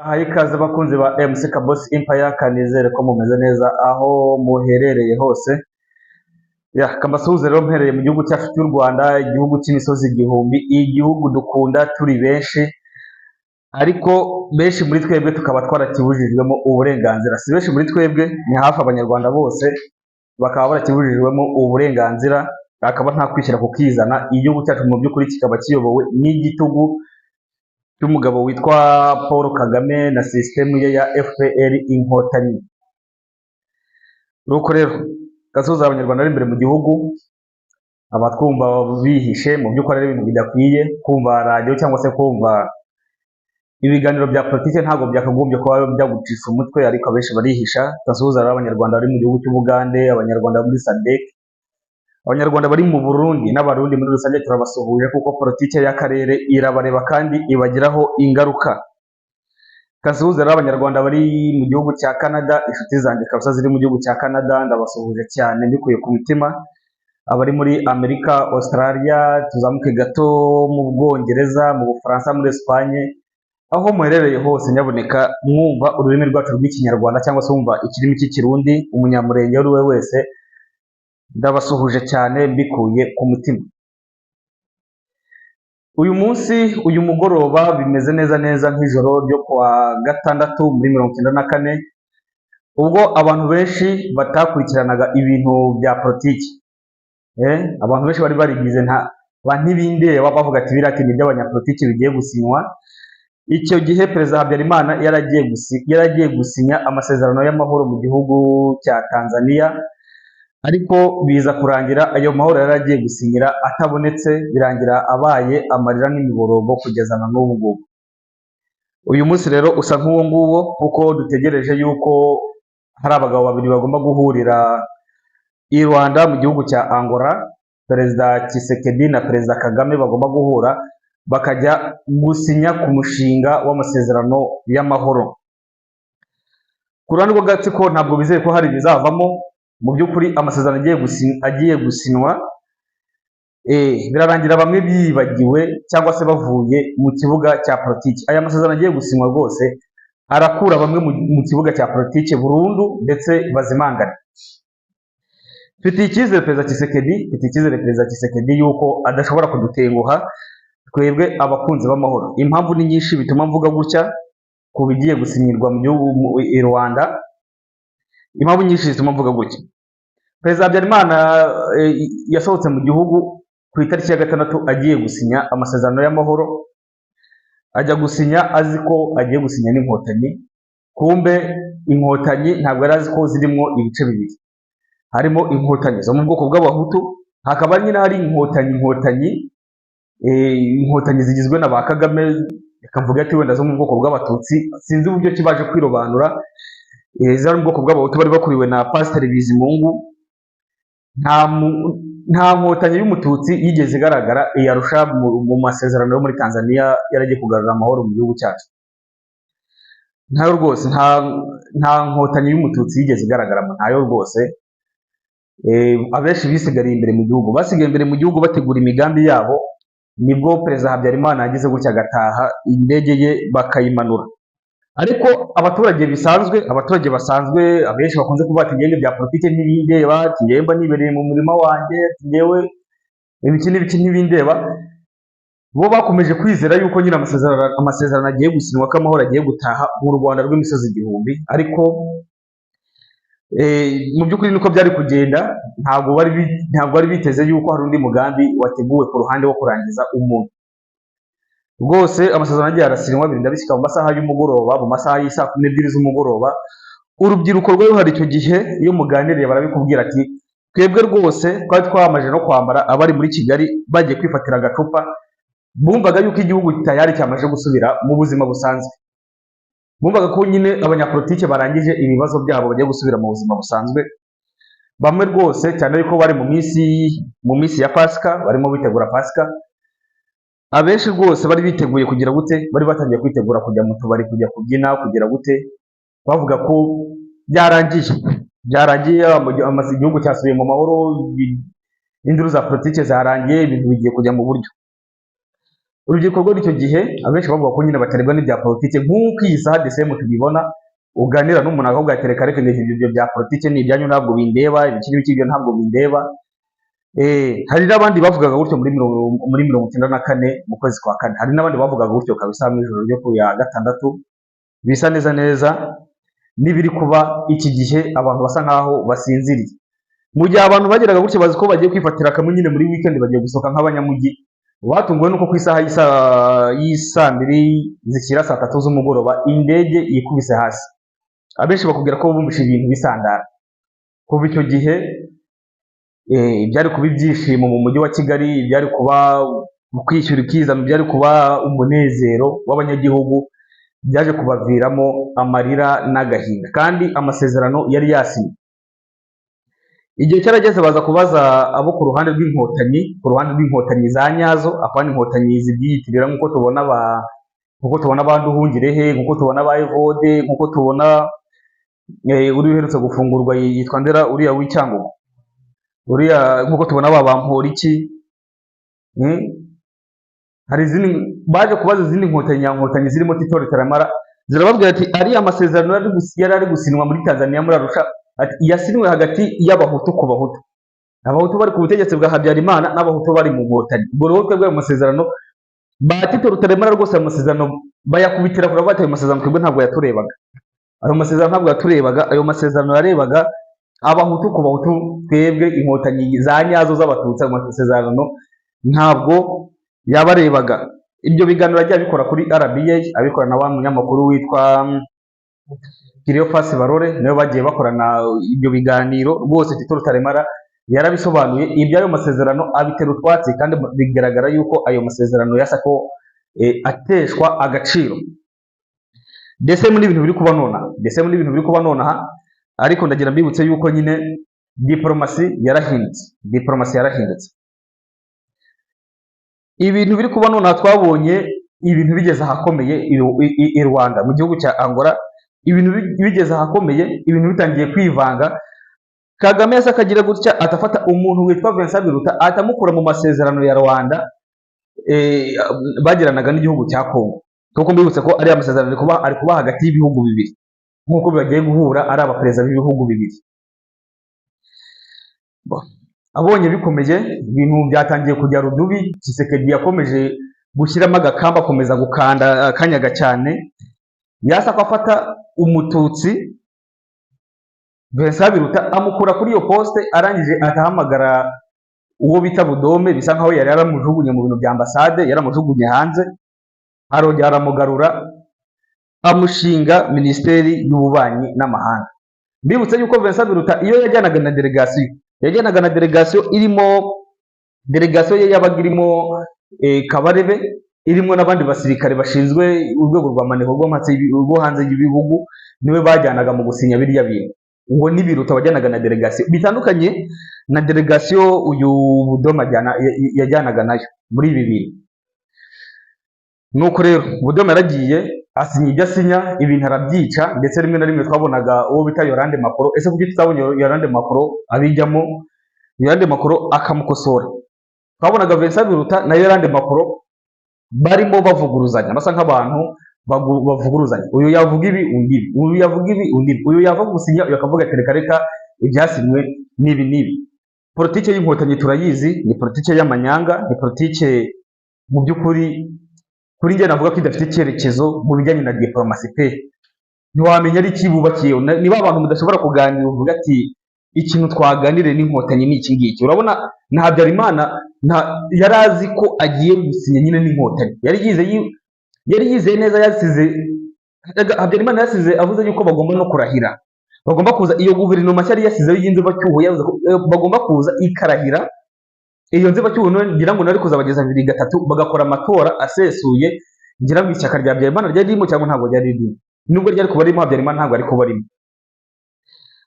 Aha ikaze abakunzi ba MC Kabosi Empire, kanizere ko mumeze neza aho muherereye hose. Kamasuhuze rero mpereye mu gihugu cyacu cy'u Rwanda, igihugu cy'imisozi igihumbi, igihugu dukunda turi benshi, ariko benshi muri twebwe tukaba twarakibujijwemo uburenganzira. Si benshi muri twebwe, ni hafi abanyarwanda bose bakaba barakibujijwemo uburenganzira, akaba nta kwishyira kukizana. Igihugu cyacu mu by'ukuri kikaba kiyobowe n'igitugu cy'umugabo witwa Paul Kagame na sisitemu ye ya FPR Inkotanyi. Nuko rero gasuhuza abanyarwanda bari imbere mu gihugu, abatwumva bihishe mu by'ukuri ari ibintu bidakwiye kumva radiyo cyangwa se kumva ibiganiro bya politiki, ntabwo byakagombye kuba byagucisha umutwe, ariko abenshi barihisha. Gasuhuza rero abanyarwanda bari mu gihugu cy'Ubugande, abanyarwanda muri SADC, abanyarwanda bari mu Burundi n'abarundi muri rusange turabasuhuje, kuko politiki y'akarere irabareba kandi ibagiraho ingaruka. Gasuhuza rero abanyarwanda bari mu gihugu cya Canada, inshuti zanjye kabisa ziri mu gihugu cya Canada, ndabasuhuje cyane mbikuye ku mutima. Abari muri Amerika, Australia, tuzamuke gato mu Bwongereza, mu Bufaransa, muri Espagne, aho muherereye hose nyaboneka mwumva ururimi rwacu rw'ikinyarwanda cyangwa se wumva ikirimi cy'ikirundi, umunyamurenge uri we wese ndabasuhuje cyane mbikuye ku mutima. Uyu munsi, uyu mugoroba bimeze neza neza nk'ijoro ryo kuwa gatandatu muri 1994, ubwo abantu benshi batakurikiranaga ibintu bya politiki. Abantu benshi bari barigize ntibindeba, bavuga ati biriya ni iby'abanyapolitiki bigiye gusinywa. Icyo gihe Perezida Habyarimana yaragiye gusinya amasezerano y'amahoro mu gihugu cya Tanzania, ariko biza kurangira ayo mahoro yaragiye gusinyira atabonetse, birangira abaye amarira n'imiborogo kugeza na n'ubu ngubu. Uyu munsi rero usa nk'uwo nguwo, kuko dutegereje yuko hari abagabo babiri bagomba guhurira i Rwanda mu gihugu cya Angola. Perezida Tshisekedi na Perezida Kagame bagomba guhura bakajya gusinya ku mushinga w'amasezerano y'amahoro. Ku ruhande rw'agatsiko ntabwo bizeye ko hari ibizavamo. Mu by'ukuri amasezerano agiye gusinywa, birarangira bamwe bibagiwe cyangwa se bavuye mu kibuga cya politiki. Aya masezerano agiye gusinywa rwose arakura bamwe mu kibuga cya politiki burundu, ndetse bazimangane. Mfitiye icyizere Perezida Tshisekedi yuko adashobora kudutenguha twebwe abakunzi b'amahoro. Impamvu ni nyinshi bituma mvuga gutya ku bigiye gusinyirwa mu gihugu i Rwanda. Impamvu nyinshi zituma mvuga gutya: Perezida Habyarimana yasohotse mu gihugu ku itariki ya 6 agiye gusinya amasezerano y'amahoro. Ajya gusinya azi ko agiye gusinya n'inkotanyi, kumbe inkotanyi ntabwo yari azi ko zirimo ibice bibiri. Harimo inkotanyi zo mu bwoko bw'abahutu, hakaba nyine hari inkotanyi zigizwe na ba Kagame, rekavuga ati wenda zo mu bwoko bw'abatutsi, sinzi uburyo kibaje kwirobanura. Zari mu bwoko bw'abahutu bari bakuriwe na Pasiteri Bizimungu. Nta nkotanyi y'umututsi yigeze igaragara yarusha mu masezerano yo muri Tanzania yaragiye kugarura amahoro mu gihugu cyacu. Ntayo rwose, nta nkotanyi y'umututsi yigeze igaragaramo, ntayo rwose. Abenshi bisigariye imbere mu gihugu, basigaye imbere mu gihugu bategura imigambi yabo. Nibwo Perezida Habyarimana yagize gutya agataha indege ye bakayimanura. Ariko abaturage basanzwe abenshi bakunze kuvuga ati ngenge bya politiki ntibindeba, ati ngewe mba nibereye mu murima wanjye, ati ngewe ibiki ntibindeba. Bo bakomeje kwizera yuko nyine amasezerano agiye gusinywa, ko amahoro agiye gutaha mu Rwanda rw'imisozi igihumbi. Ariko mu by'ukuri niko byari kugenda. Ntabwo bari biteze yuko hari undi mugambi wateguwe ku ruhande wo kurangiza umuntu. Rwose amasezerano agiye arasinywa, birinda bishyika mu masaha y'umugoroba, mu masaha y'isa 12 z'umugoroba. Urubyiruko rwari ruhari icyo gihe, iyo muganiriye barabikubwira ati twebwe rwose twari twamaje no kwambara. Abari muri Kigali bagiye kwifatira agacupa, bumvaga yuko igihugu tayari cyamaje gusubira mu buzima busanzwe. Bumvaga ko nyine abanyapolitiki barangije ibibazo byabo, bagiye gusubira mu buzima busanzwe. Bamwe rwose cyane yuko bari mu minsi ya Pasika, barimo bitegura Pasika. Abenshi rwose bari biteguye kugira gute, bari batangiye kwitegura kujya mu tubari, kujya kubyina, kugira gute, bavuga ko byarangiye igihugu cyasubiye mu mahoro, induru za politiki zarangiye, ibintu bigiye kujya mu buryo. urubyiruko rwo icyo gihe abenshi bavuga ko nyine baterwa n'ibya politiki, nk'uko iyi saha desemu tubibona, uganira n'umuntu akavuga ati reka reka ibyo bya politiki ni ibyanyu ntabwo bindeba, ibikiri bikibyo ntabwo bindeba. Hari n'abandi bavugaga gutyo muri 94 mu kwezi kwa kane, hari n'abandi bavugaga gutyo kabisa mu ijoro ryo ku ya gatandatu, bisa neza neza n'ibiri kuba iki gihe abantu basa nkaho basinziriye. Mu gihe abantu bageraga gutyo bazi ko bagiye kwifatira kamwe nyine muri weekend, bagiye gusohoka nk'abanyamujyi, batunguwe nuko ku isaha y'isaa 2 zishyira saa 3 z'umugoroba indege yikubise hasi. Abenshi bakubwira ko bumvishe ibintu bisandara. Kuva icyo gihe byari kuba ibyishimo mu mujyi wa Kigali, byari kuba kwishyura ikizano, byari kuba umunezero w'abanyagihugu, byaje kubaviramo amarira n'agahinda, kandi amasezerano yari yasinye. Igihe cyarageze baza kubaza abo ku ruhande rw'inkotanyi za nyazo, apana inkotanyi zibyiyitirira nk'uko tubona ba Nduhungirehe, nk'uko tubona ba Evode, nk'uko tubona uri uherutse gufungurwa yitwa Ndera, uriya w'Icyangugu, uriya nk'uko tubona ba Bamporiki. Hari izindi baje kubaza izindi nkotanyi zirimo Tito Rutaremara, zirababwira ati ariya amasezerano yari ari gusinwa muri Tanzania muri Arusha, ati yasinwe hagati y'abahutu ku bahutu, abahutu bari ku butegetsi bwa Habyarimana n'abahutu bari mu nkotanyi. Ubwo rero twebwe ayo masezerano ba Tito Rutaremara rwose ayo masezerano bayakubitira kuri bati ayo masezerano twebwe ntabwo yaturebaga, ayo masezerano ntabwo yaturebaga, ayo masezerano yarebaga abahutu ku bahutu, twebwe inkotanyi za nyazo z'abatutsi ayo masezerano ntabwo yabarebaga. Ibyo biganiro ajya abikora kuri RBA, abikora na wa munyamakuru witwa Cleophas Barore, nayo bagiye bakorana ibyo biganiro. Rwose Tito Rutaremara yarabisobanuye iby'ayo masezerano abitera utwatsi, kandi bigaragara yuko ayo masezerano yasa ko ateshwa agaciro. Ndetse muri ibintu biri kuba nonaha, ariko ndagira mbibutse yuko nyine diplomasi yarahindutse. Ibintu biri kuba nonaha, twabonye ibintu bigeze ahakomeye i Rwanda mu gihugu cya Angola, ibintu bigeze ahakomeye, ibintu bitangiye kwivanga. Kagame yasa akagira gutya atafata umuntu witwa Vincent Biruta atamukura mu masezerano ya Rwanda bagiranaga n'igihugu cya Kongo, kuko mbibutse ko ari amasezerano ari kuba hagati y'ibihugu bibiri, nk'uko bagiye guhura ari abaperezida b'ibihugu bibiri. Abonye bikomeye, ibintu byatangiye kujya rudubi. Tshisekedi yakomeje gushyiramo agakamba, akomeza gukanda akanyaga cyane, yasa ko afata umututsi Vincent Biruta amukura kuri iyo poste, arangije atahamagara uwo bita Budome, bisa nkaho yari yaramujugunye mu bintu bya ambasade, yaramujugunye hanze, arongera aramugarura amushinga minisiteri y'ububanyi n'amahanga. Mbibutse yuko Vincent Biruta iyo yajyanaga na delegasiyo irimo delegasiyo ye yabaga irimo Kabarebe, irimo n'abandi basirikare bashinzwe urwego rwa maneko rwo hanze y'ibihugu, niwe bajyanaga mu gusinya birya bintu. Uwo ni Biruta wajyanaga na delegasiyo, bitandukanye na delegasiyo uyu Budoma yajyanaga nayo muri ibi bintu. Nuko rero Budoma yaragiye asinya ibyo asinya, ibintu arabyica, ndetse rimwe na rimwe twabonaga uwo bita Yolande Makoro. Ese kuki tutabonye Yolande Makoro abijyamo, Yolande Makoro akamukosora? Twabonaga Vincent Biruta na Yolande Makoro barimo bavuguruzanya, basa nk'abantu bavuguruzanya, uyu yavuga ibi undi ibi, uyu yavuga ibi undi ibi, uyu yavuga gusinya, uyu akavuga ati reka ibyasinywe n'ibi. Politike y'inkotanyi turayizi, ni politike y'amanyanga, ni politike mu by'ukuri kuri njye navuga ko idafite icyerekezo mu bijyanye na diplomasi pe. Ntiwamenya ari iki bubakiye, niba abantu mudashobora kuganira uvuga ati ikintu twaganire n'inkotanyi ni iki ngiki. Urabona na Habyarimana yari azi ko agiye gusinya nyine n'inkotanyi, yari yizeye neza, Habyarimana yasize avuze yuko bagomba no kurahira, bagomba kuza iyo guverinoma yari yasizeho y'inzibacyuho, bagomba kuza ikarahira. Iyo nzibacyuho ngira ngo nari kuzabageza 2023 bagakora amatora asesuye. Ngira ngo ishyaka rya Habyarimana ryari ririmo cyangwa ntabwo ryari ririmo, nubwo ryari kuba ririmo Habyarimana ntabwo ari kuba ririmo.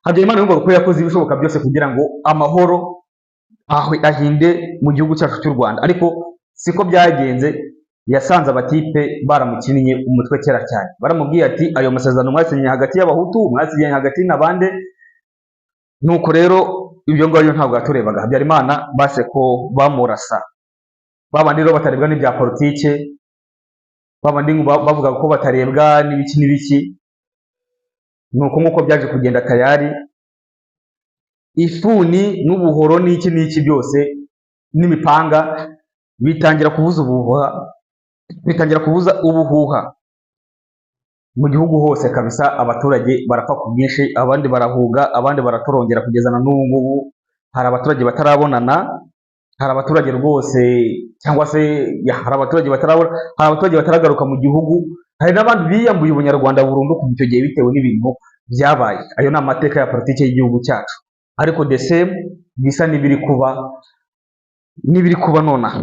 Habyarimana yumva ko yakoze ibishoboka byose kugira ngo amahoro ahinde mu gihugu cyacu cy'u Rwanda, ariko siko byagenze. Yasanze abatipe baramukinnye umutwe kera cyane, baramubwiye ati ayo masezerano mwasinye hagati y'abahutu, mwasinye hagati n'abande. Nuko rero ibyo ngibyo ntabwo yaturebaga. Habyarimana base ko bamurasa, babandi rero batarebwa n'ibya politike, babandi bavuga ko batarebwa n'ibiki n'ibiki, nuko nk'uko byaje kugenda tayari ifuni n'ubuhoro n'iki n'iki byose n'imipanga bitangira kubuza ubuhuha mu gihugu hose kabisa. Abaturage barapfa ku bwinshi, abandi barahuga, abandi baratorongera kugeza na n'ubu ngubu. Hari abaturage batarabonana, hari abaturage rwose cyangwa se hari abaturage bataragaruka mu gihugu, hari n'abandi biyambuye ubunyarwanda burundu kuva icyo gihe bitewe n'ibintu byabaye. Ayo ni amateka ya politiki y'igihugu cyacu, ariko the same bisa n'ibiri kuba nonaha.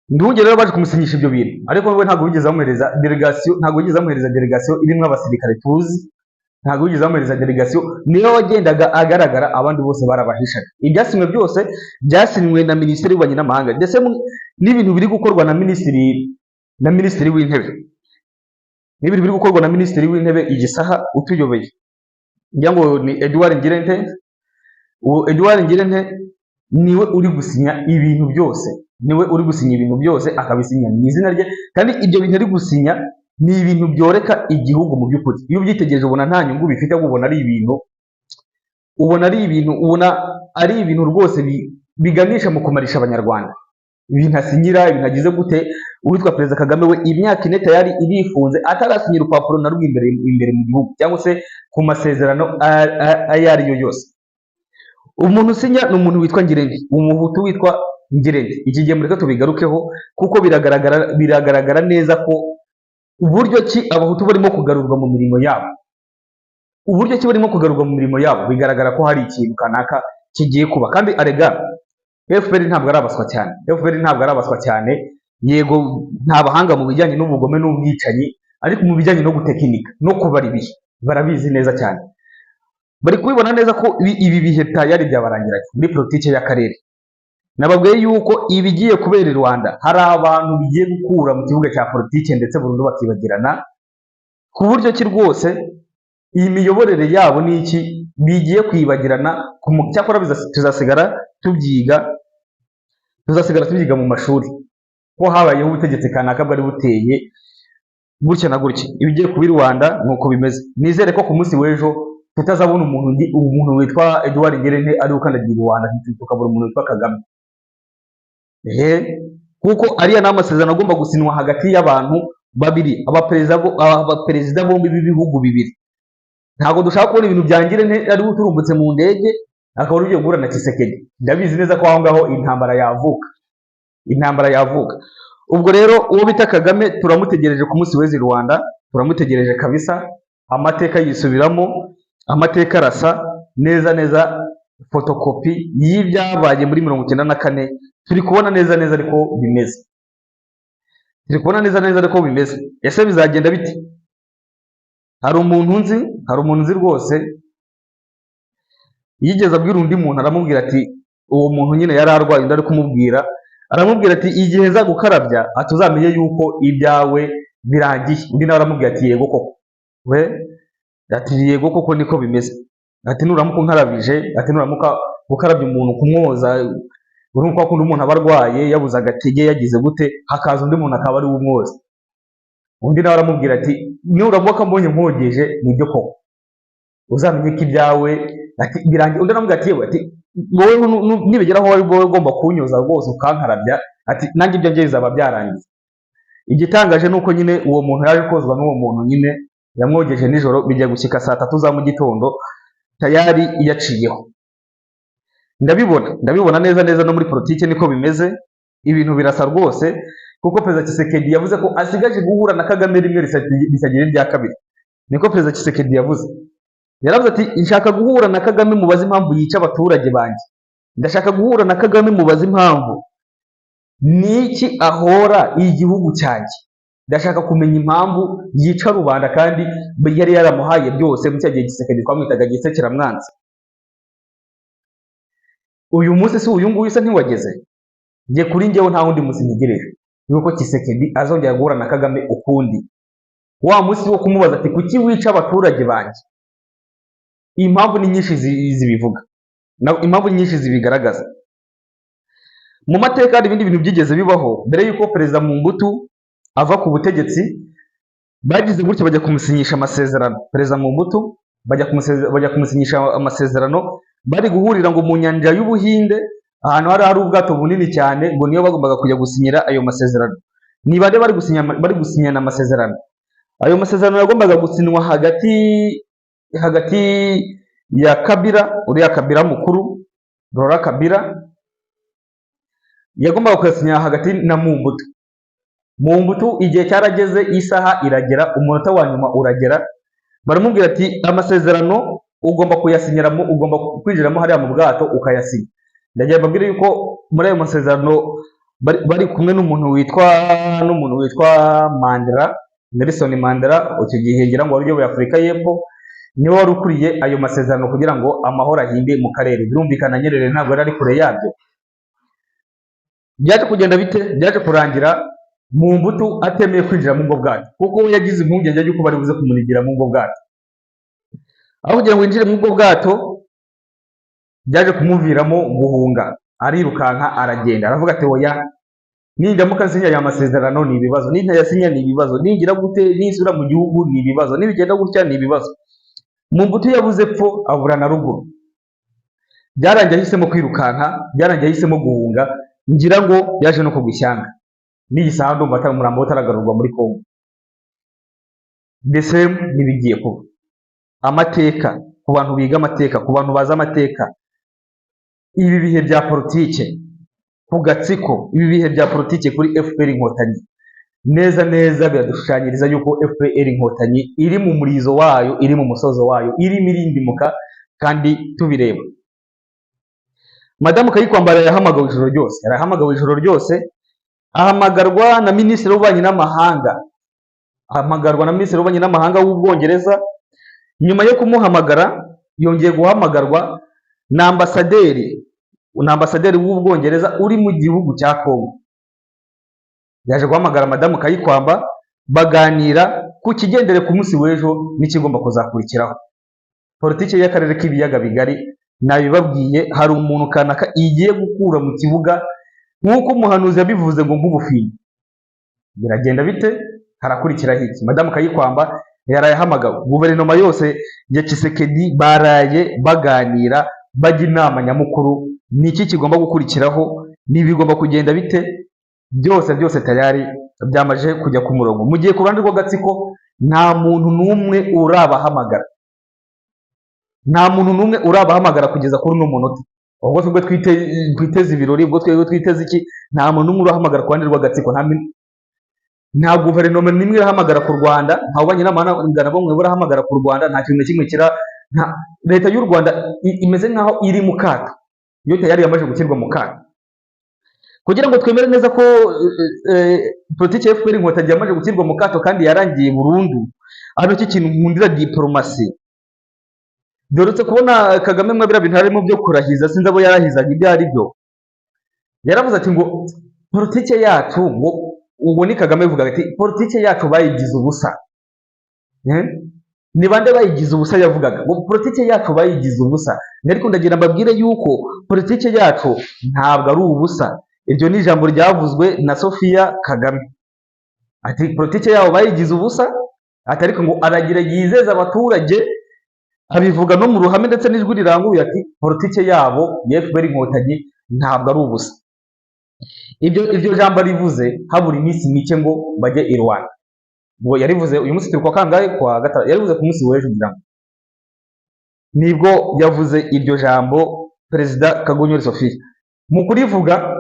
Nduhungirehe rero baje kumusinyisha ibyo bintu, ariko we ntabwo bigeze bamuhereza delegation irimo abasirikare tuzi, ntabwo bigeze bamuhereza delegation, niyo wagendaga agaragara, abandi bose barabahishaga. Ibyasinywe byose byasinywe na minisitiri w'ububanyi n'amahanga, ndetse n'ibintu biri gukorwa na minisitiri w'intebe, n'ibintu biri gukorwa na minisitiri w'intebe igisaha utuyobeye, ngira ngo ni Edouard Ngirente. Uwo Edouard Ngirente niwe uri gusinya ibintu byose, akabisinya mu izina rye, kandi ibyo bintu ari gusinya ni ibintu byoreka igihugu mu by'ukuri. Iyo ubyitegereje ubona nta nyungu bifite, ubona ari ibintu rwose biganisha mu kumarisha abanyarwanda. Ibintu asinyira, ibintu agize gute, uwitwa Perezida Kagame we imyaka ine tayari irifunze atarasinyira urupapuro na rumwe imbere mu gihugu, cyangwa se ku masezerano ayo ari yo yose. Umuntu usinya ni umuntu witwa Ngirente, umuhutu witwa Ngirente. Iki gihe mureke tubigarukeho, kuko biragaragara neza ko uburyo ki abahutu barimo kugarurwa mu mirimo yabo, bigaragara ko hari ikintu kanaka kigiye kuba. Kandi arega FPR ntabwo ari abaswa cyane, yego nta bahanga mu bijyanye n'ubugome n'ubwicanyi, ariko mu bijyanye no gutekinika no kubara ibihe barabizi neza cyane. Bari kubibona neza ko ibi bihe tayari byabarangiranye muri politiki y'akarere. Nababwiye yuko ibigiye kubera i Rwanda hari abantu bigiye gukura mu kibuga cya politiki ndetse burundu bakibagirana, ku buryo ki rwose iyi miyoborere yabo n'iki bigiye kwibagirana. Cyakora tuzasigara tubyiga mu mashuri ko habayeho ubutegetsi kanaka bwari buteye gutya na gutya. Ibigiye kuba i Rwanda nuko bimeze. Nizere ko ku munsi w'ejo tutazabona umuntu witwa Edouard Ngirente ari ukandagira i Rwanda, tukabura umuntu witwa Kagame. Kuko ariya ni amasezerano agomba gusinywa hagati y'abantu babiri, abaperezida bombi b'ibihugu bibiri. Ntabwo dushaka kubona ibintu bya Ngirente ari uturumbutse mu ndege akaba ugiye guhura na Tshisekedi. Ndabizi neza ko aho ngaho intambara yavuka. Ubwo rero uwo bita Kagame turamutegereje ku munsi w'ejo i Rwanda, turamutegereje kabisa. Amateka yisubiramo, amateka arasa neza fotokopi y'ibyabaye muri 1994. Turi kubona neza ariko bimeze. Ese bizagenda bite? Hari umuntu nzi rwose yigeze abwira undi muntu, aramubwira ati, uwo muntu nyine yari arwaye, undi ari kumubwira, aramubwira ati igihe nza gukarabya atuzamenye yuko ibyawe birangiye. Undi nawe aramubwira ati yego koko, yego koko niko bimeze. Ati nuramuka unkarabije, ati nuramuka gukarabya umuntu kumwoza, urumva ko umuntu aba arwaye yabuze agatege yagize gute, hakaza undi muntu akaba ari umwoza. Undi nawe aramubwira ati nuramuka mbonye mwogeje nibyo koko, uzamenye ko ibyawe birangiye. Undi aramubwira ati yewe, ati wowe nibigeraho wowe ugomba kunyoza rwose ukankarabya, ati nanjye ibyo bizaba byarangiye. Igitangaje nuko nyine uwo muntu yaje kozwa n'uwo muntu nyine yamwogeje nijoro, bijya gushyika saa 3 za mu gitondo tayari yaciyeho. Ndabibona neza no muri politiki niko bimeze. Ibintu birasa rwose, kuko Perezida Tshisekedi yavuze ko asigaje guhura na Kagame rimwe risagira irya kabiri. Niko Perezida Tshisekedi yavuze. Yaravuze ati nshaka guhura na Kagame mubaze impamvu yica abaturage banjye, ndashaka guhura na Kagame mubaze impamvu niki ahora igihugu cyanjye, ndashaka kumenya impamvu yica rubanda kandi yari yaramuhaye byose. Mu cya gihe Tshisekedi twamwitaga gisekeramwanzi. Uyu munsi si uyu nguyu se ntiwageze? Ngiye kuri njyewe nta wundi munsi ntegereje yuko Tshisekedi azongera guhura na Kagame ukundi, wa munsi wo kumubaza ati kuki wica abaturage banjye. Impamvu ni nyinshi zibivuga, impamvu nyinshi zibigaragaza. mu mateka hari ibindi bintu byigeze bibaho mbere y'uko perezida Mobutu ava ku butegetsi. Bagize gutya bajya kumusinyisha amasezerano, perezida Mobutu bajya kumusinyisha amasezerano bari guhurira ngo mu nyanja y'Ubuhinde, ahantu hari ubwato bunini cyane, ngo niyo bagombaga kujya gusinyira ayo masezerano. Ni bande bari gusinyana amasezerano? Ayo masezerano yagombaga gusinywa hagati ya Kabila, uriya Kabila mukuru, Laurent Kabila, yagombaga kuyasinya hagati na Mobutu. Mobutu igihe cyarageze, isaha iragera, umunota wa nyuma uragera, baramubwira ati amasezerano ugomba kuyasinyiramo, ugomba kwinjiramo hariya mu bwato ukayasinya. Ndagira mbabwire yuko muri ayo masezerano bari kumwe n'umuntu witwa Mandela, Nelson Mandela. Icyo gihe ngira ngo wari uyoboye Afurika y'Epfo, niwe wari ukuriye ayo masezerano kugira ngo amahoro ahinde mu karere. Birumvikana Nyerere ntabwo yari ari kure yabyo. Byaje kugenda bite? Byaje kurangira Mobutu atemeye kwinjira mu bwo bwato, kuko yagize impungenge y'uko bari buze kumunigira mu bwo bwato. Aho kugira ngo yinjire mu bwo bwato, byaje kumuviramo guhunga, arirukanka aragenda, aravuga ati oya, nindamuka nsinya aya masezerano ni ibibazo, nintayasinya ni ibibazo, ningira gute, nisubira mu gihugu ni ibibazo, nibigenda gutya ni ibibazo. Mobutu yabuze pfo abura na ruguru. Byarangiye ahisemo kwirukanka, byarangiye ahisemo guhunga, ngira ngo yaje no kugwa ishyanga. N'iyi saha ndumva atari umurambo utaragarurwa muri Kongo. Mbese ntibigiye kuba. Amateka, ku bantu biga amateka, ku bantu bazi amateka, ibi bihe bya politike ku gatsiko, ibi bihe bya politike kuri FPR Inkotanyi, neza neza biradushushanyiriza yuko FPR Inkotanyi iri mu murizo wayo, iri mu musozo wayo, irimo irindimuka kandi tubireba. Madamu Kayikwamba yahamagawe ijoro ryose, ahamagarwa na Minisitiri w'Ububanyi n'Amahanga, w'Ubwongereza. Nyuma yo kumuhamagara, yongeye guhamagarwa na ambasaderi w'Ubwongereza uri mu gihugu cya Kongo. Yaje guhamagara Madamu Kayikwamba, baganira ku kigendere ku munsi w'ejo n'ikigomba kuzakurikiraho. Politiki y'akarere k'ibiyaga bigari, nabibabwiye, hari umuntu kanaka igiye gukura mu kibuga, nk'uko umuhanuzi yabivuze ngo nk'ubufindo. Biragenda bite? Harakurikiraho iki? Madamu Kayikwamba yaraye ahamagawe, guverinoma yose ya Tshisekedi baraye baganira, bajya inama nyamukuru, niki kigomba gukurikiraho, n'ibigomba kugenda bite. Byose tayari byamaje kujya ku murongo. Mu gihe ku ruhande rw'agatsiko nta muntu n'umwe urabahamagara kugeza kuri uno munota. Ubwo twebwe twiteze ibirori, ubwo twebwe twiteze iki, nta muntu n'umwe urahamagara ku ruhande rw'agatsiko. Nta guverinoma n'imwe irahamagara ku Rwanda, nta bubanyi n'amahanga na bamwe barahamagara ku Rwanda, nta kintu na kimwe leta y'u Rwanda imeze nk'aho iri mu kato, iyo tayari yamaze gushyirwa mu kato. Kugira ngo twemere neza ko politiki ya FPR Inkotanyi yamaze gushyirwa mu kato kandi yarangiye burundu, hano iki kintu nkundira diplomasi. Doretse kubona Kagame mwabira bintu harimo byo kurahiza, sinzi abo yarahizaga ibyo ari byo. Yaravuze ati ngo politiki yacu, ngo ubwo ni Kagame uvuga ati politiki yacu bayigize ubusa. Ni bande bayigize ubusa? Yavugaga ngo politiki yacu bayigize ubusa. Ariko ndagira mbabwire yuko politiki yacu ntabwo ari ubusa. Iryo ni ijambo ryavuzwe na Sofia Kagame. Ati politiki yabo bayigize ubusa, ati ariko ngo aragira yizeza abaturage, abivuga no mu ruhame ndetse n'ijwi riranguye, ati politiki yabo ya FPR Inkotanyi ntabwo ari ubusa. Ibyo jambo rivuze habura iminsi mike ngo bajye i Rwanda. Ngo yarivuze uyu munsi turi kwa kangahe? Kwa gatatu. Yarivuze ku munsi w'ejo ngira ngo nibwo yavuze iryo jambo Perezida Kagonyori Sophie. Mu kurivuga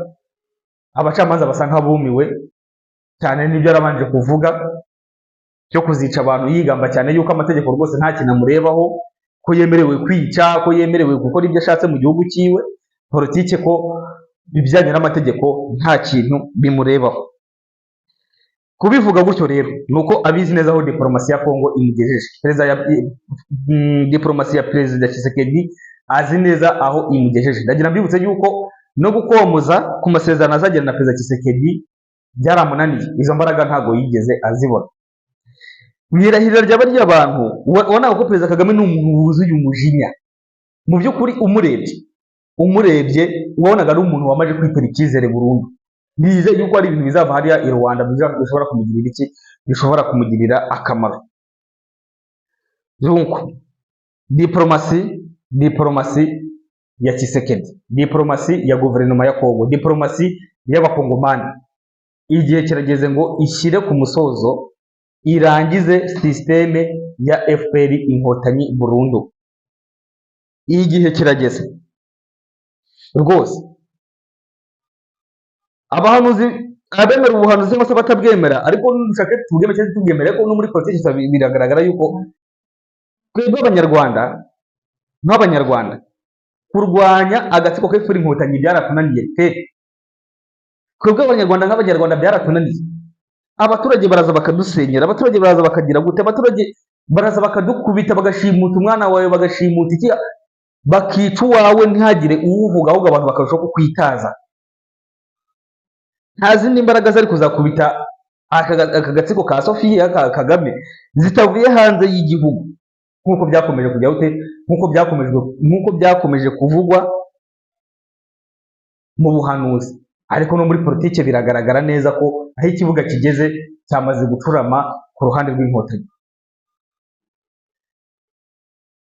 abacamanza basa nk'abumiwe cyane n'ibyo yarabanje kuvuga cyo kuzica abantu, yigamba cyane yuko amategeko rwose nta kintu amurebaho, ko yemerewe kwica, ko yemerewe gukora ibyo ashatse mu gihugu cyiwe, politike ko ibijyanye n'amategeko nta kintu bimurebaho. Kubivuga gutyo rero nuko abizi neza aho diplomasi ya Kongo imugejeje. Diplomasi ya Perezida Tshisekedi azi neza aho imugejeje. Ndagira mbibutse yuko no gukomoza ku masezerano azagirana na Perezida Tshisekedi byaramunaniye, izo mbaraga ntago yigeze azibona. Mwirahirira ryaba ry'abantu, ubona ko Perezida Kagame ni umuntu wuzuye umujinya. Mu by'ukuri umurebye umurebye wabonaga ari umuntu wamaze kwitera icyizere burundu. Nizeye yuko ari ibintu bizava hariya i Rwanda bishobora kumugirira iki, bishobora kumugirira akamaro. Donc diplomasi ya Tshisekedi, diplomasi ya guverinoma ya Kongo, diplomasi y'abakongomani, igihe kirageze ngo ishyire ku musozo, irangize systeme ya FPR inkotanyi burundu. Igihe kirageze rwose. Abahanuzi, abemera ubuhanuzi cyangwa se batabwemera, ariko nushaka tubweme cyangwa tubwemere ko no muri politiki biragaragara yuko twebwe abanyarwanda nk'abanyarwanda kurwanya agatsiko k'FPR inkotanyi byaratunaniye pe. Twebwe abanyarwanda nk'abanyarwanda byaratunaniye. Abaturage baraza bakadusenyera, abaturage baraza bakagira gute, abaturage baraza bakadukubita, bagashimuta umwana wawe, bagashimuta iki, bakica uwawe ntihagire uwuvuga, ahubwo abantu bakarushaho kukwitaza. Nta zindi mbaraga zari kuzakubita aka gatsiko ka Sofiya Kagame zitavuye hanze y'igihugu, nk'uko byakomeje kujya ute, nk'uko byakomeje kuvugwa mu buhanuzi. Ariko no muri politiki biragaragara neza ko aho ikibuga kigeze cyamaze gucurama ku ruhande rw'inkotanyi.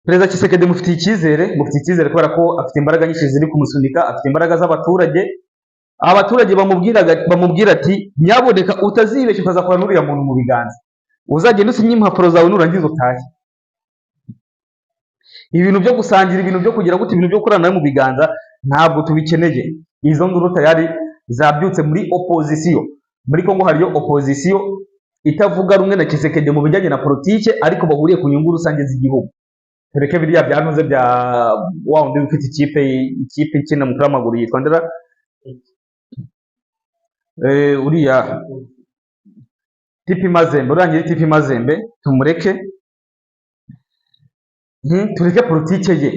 Perezida Tshisekedi mufitiye icyizere kubera ko afite imbaraga nyinshi ziri kumusunika, afite imbaraga z'abaturage. Abaturage bamubwira ati nyaboneka utazibeshya ukazakora n'uriya muntu mu biganza, uzagenda usinye impapuro zawe nurangiza utahe. Ibintu byo gusangira, ibintu byo kugira gute, ibintu byo gukorana nawe mu biganza ntabwo tubikeneye. Izo nduru tayari zabyutse muri opozisiyo. Muri Kongo hariyo opozisiyo itavuga rumwe na Tshisekedi mu bijyanye na politike, ariko bahuriye ku nyungu rusange z'igihugu. Tureke biriya byantuze bya wa wundi ufite ikipe ikina umupira w'amaguru yitwa ndera, uriya Tipi Mazembe, urangira Tipi Mazembe tumureke. Tureke politike ye.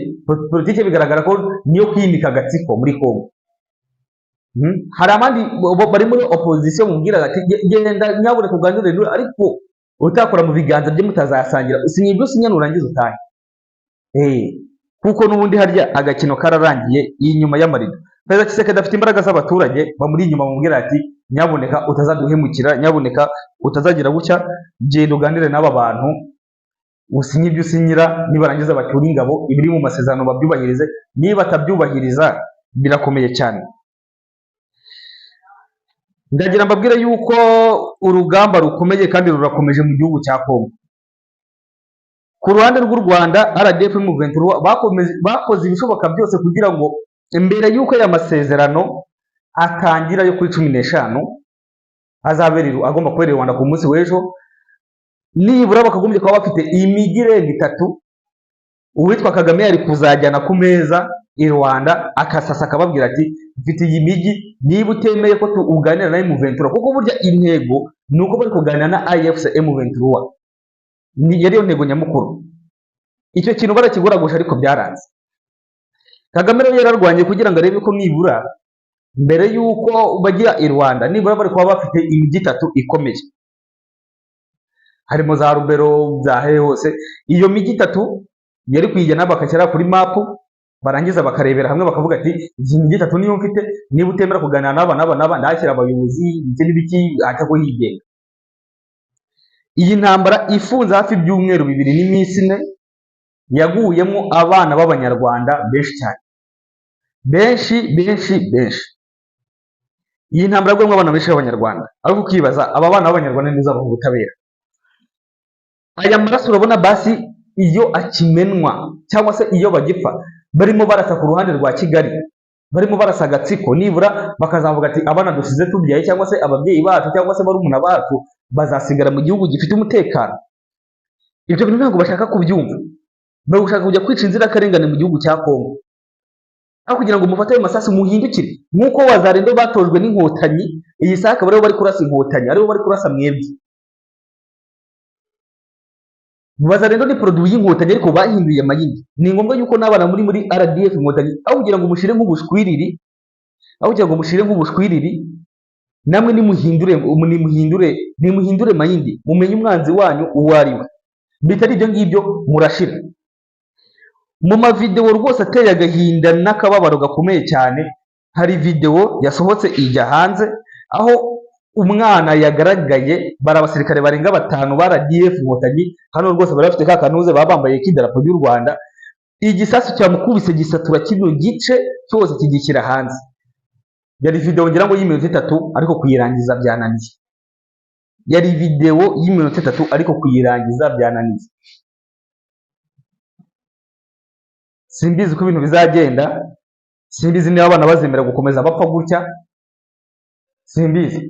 Politike bigaragara ko niyo kwimika agatsiko muri Kongo. Hari abandi bari muri opposition mubwira ati genda nyabure kuganira, ariko utakora mu biganza bye mutazasangira, usinye ibyo usinya nurangiza utahe. Kuko n'ubundi harya agakino kararangiye inyuma y'amarido. Perezida Tshisekedi afite imbaraga z'abaturage bamuri inyuma bamubwira ati nyaboneka utazaduhemukira, nyaboneka utazagira gutya, genda uganire n'aba bantu, usinye ibyo usinyira, nibarangiza bacyura ingabo, ibiri mu masezerano babyubahirize. Niba atabyubahiriza birakomeye cyane. Ndagira mbabwire yuko urugamba rukomeye kandi rurakomeje mu gihugu cya Kongo. Ku ruhande rw'u Rwanda, RDF M23 bakoze ibishoboka byose kugira ngo mbere yuko aya masezerano atangira yo kuri 15 agomba kubera Rwanda ku munsi w'ejo, nibura bakagombye kuba bafite imijyi irenga 3 uwitwa Kagame yari kuzajyana ku meza i Rwanda akasasa akababwira ati mfite iyi mijyi, niba utemeye ko tuganira na M23, kuko burya intego nuko bari kuganira na AFC M23, yari yo ntego nyamukuru. Icyo kintu barakiguragusha ariko byaranze. Kagame rero yararwanye kugira ngo arebe ko nibura mbere yuko bagira i Rwanda, nibura bari kuba bafite imijyi 3 ikomeye, harimo za Rubero, za hose. Iyo mijyi 3 yari kuyijyana bakashyira kuri map, barangiza bakarebera hamwe bakavuga ati iyi mijyi 3 niyo mfite, niba utemera kuganira n'aba ndashyira abayobozi ikindi biki atako higenga. Iyi ntambara ifunze hafi ibyumweru 2 n'iminsi 4 yaguyemo abana b'abanyarwanda benshi cyane, benshi. Iyi ntambara yaguyemo abana benshi b'abanyarwanda, ariko ukibaza aba bana b'abanyarwanda neza baho ubutabera. Aya maraso urabona basi iyo akimenwa cyangwa se iyo bagipfa, barimo barasa ku ruhande rwa Kigali, barimo barasa agatsiko, nibura bakazavuga ati abana dusize tubyaye cyangwa se ababyeyi bacu cyangwa se barumuna bacu bazasigara mu gihugu gifite umutekano. Ibyo bintu ntabwo bashaka kubyumva, bari gushaka kujya kwica inzirakarengane mu gihugu cya Kongo, aho kugira ngo mufate ayo masasu muhindukire. Nk'uko wazarendo batojwe n'inkotanyi, iyi saka bariho bari kurasa inkotanyi, aribo bari kurasa mwebwe. Wazarendo ni produit y'inkotanyi ariko bahinduye amayindi. Ni ngombwa yuko n'abana muri RDF inkotanyi, aho kugira ngo mushire nk'ubushwiriri, namwe nimuhindure mayindi, mumenye umwanzi wanyu uwo ari we. Bitari ibyo ngibyo murashira. mu mavideo rwose ateye agahinda n'akababaro gakomeye cyane. Hari video yasohotse ijya hanze aho umwana yagaragaye, bari abasirikare barenga 5 ba RDF Inkotanyi, hano rwose bari bafite ka kanuze babambaye k'idarapo ry'u Rwanda, igisasu cyamukubise gisatura kino gice cyose kigishyira hanze. Yari video ngira ngo y'iminota 3 ariko kuyirangiza byananiye. Yari video y'iminota 3 ariko kuyirangiza byananiye. Simbizi ko ibintu bizagenda, simbizi niba abana bazemera gukomeza bapfa gutya, simbizi.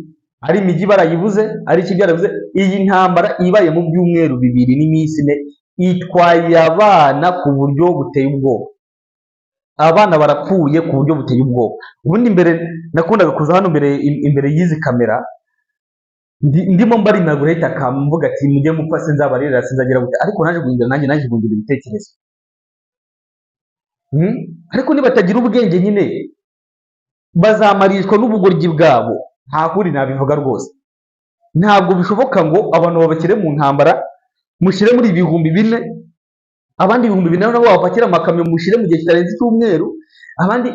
Ari imijyi barayibuze, ari iki byarabuze. Iyi ntambara ibaye mu byumweru 2 n'iminsi 4 itwaye abana ku buryo buteye ubwoba. Abana barapfuye ku buryo buteye ubwoba. Ubundi mbere nakundaga kuza hano imbere y'izi kamera, ndimo mbarina guhita kamvuga ati mujye mupfa sinzabarira sinzagira gute, ariko naje guhindura naje guhindura ibitekerezo. Ariko nibatagira ubwenge nyine bazamarishwa n'ubugoryi bwabo. Nta kuri nabivuga rwose. Ntabwo bishoboka ngo abantu babakire mu ntambara mushire muri 4,000, abandi 4,000 nabo babapakira amakamyo mushire mu gihe kitarenze icyumweru, abandi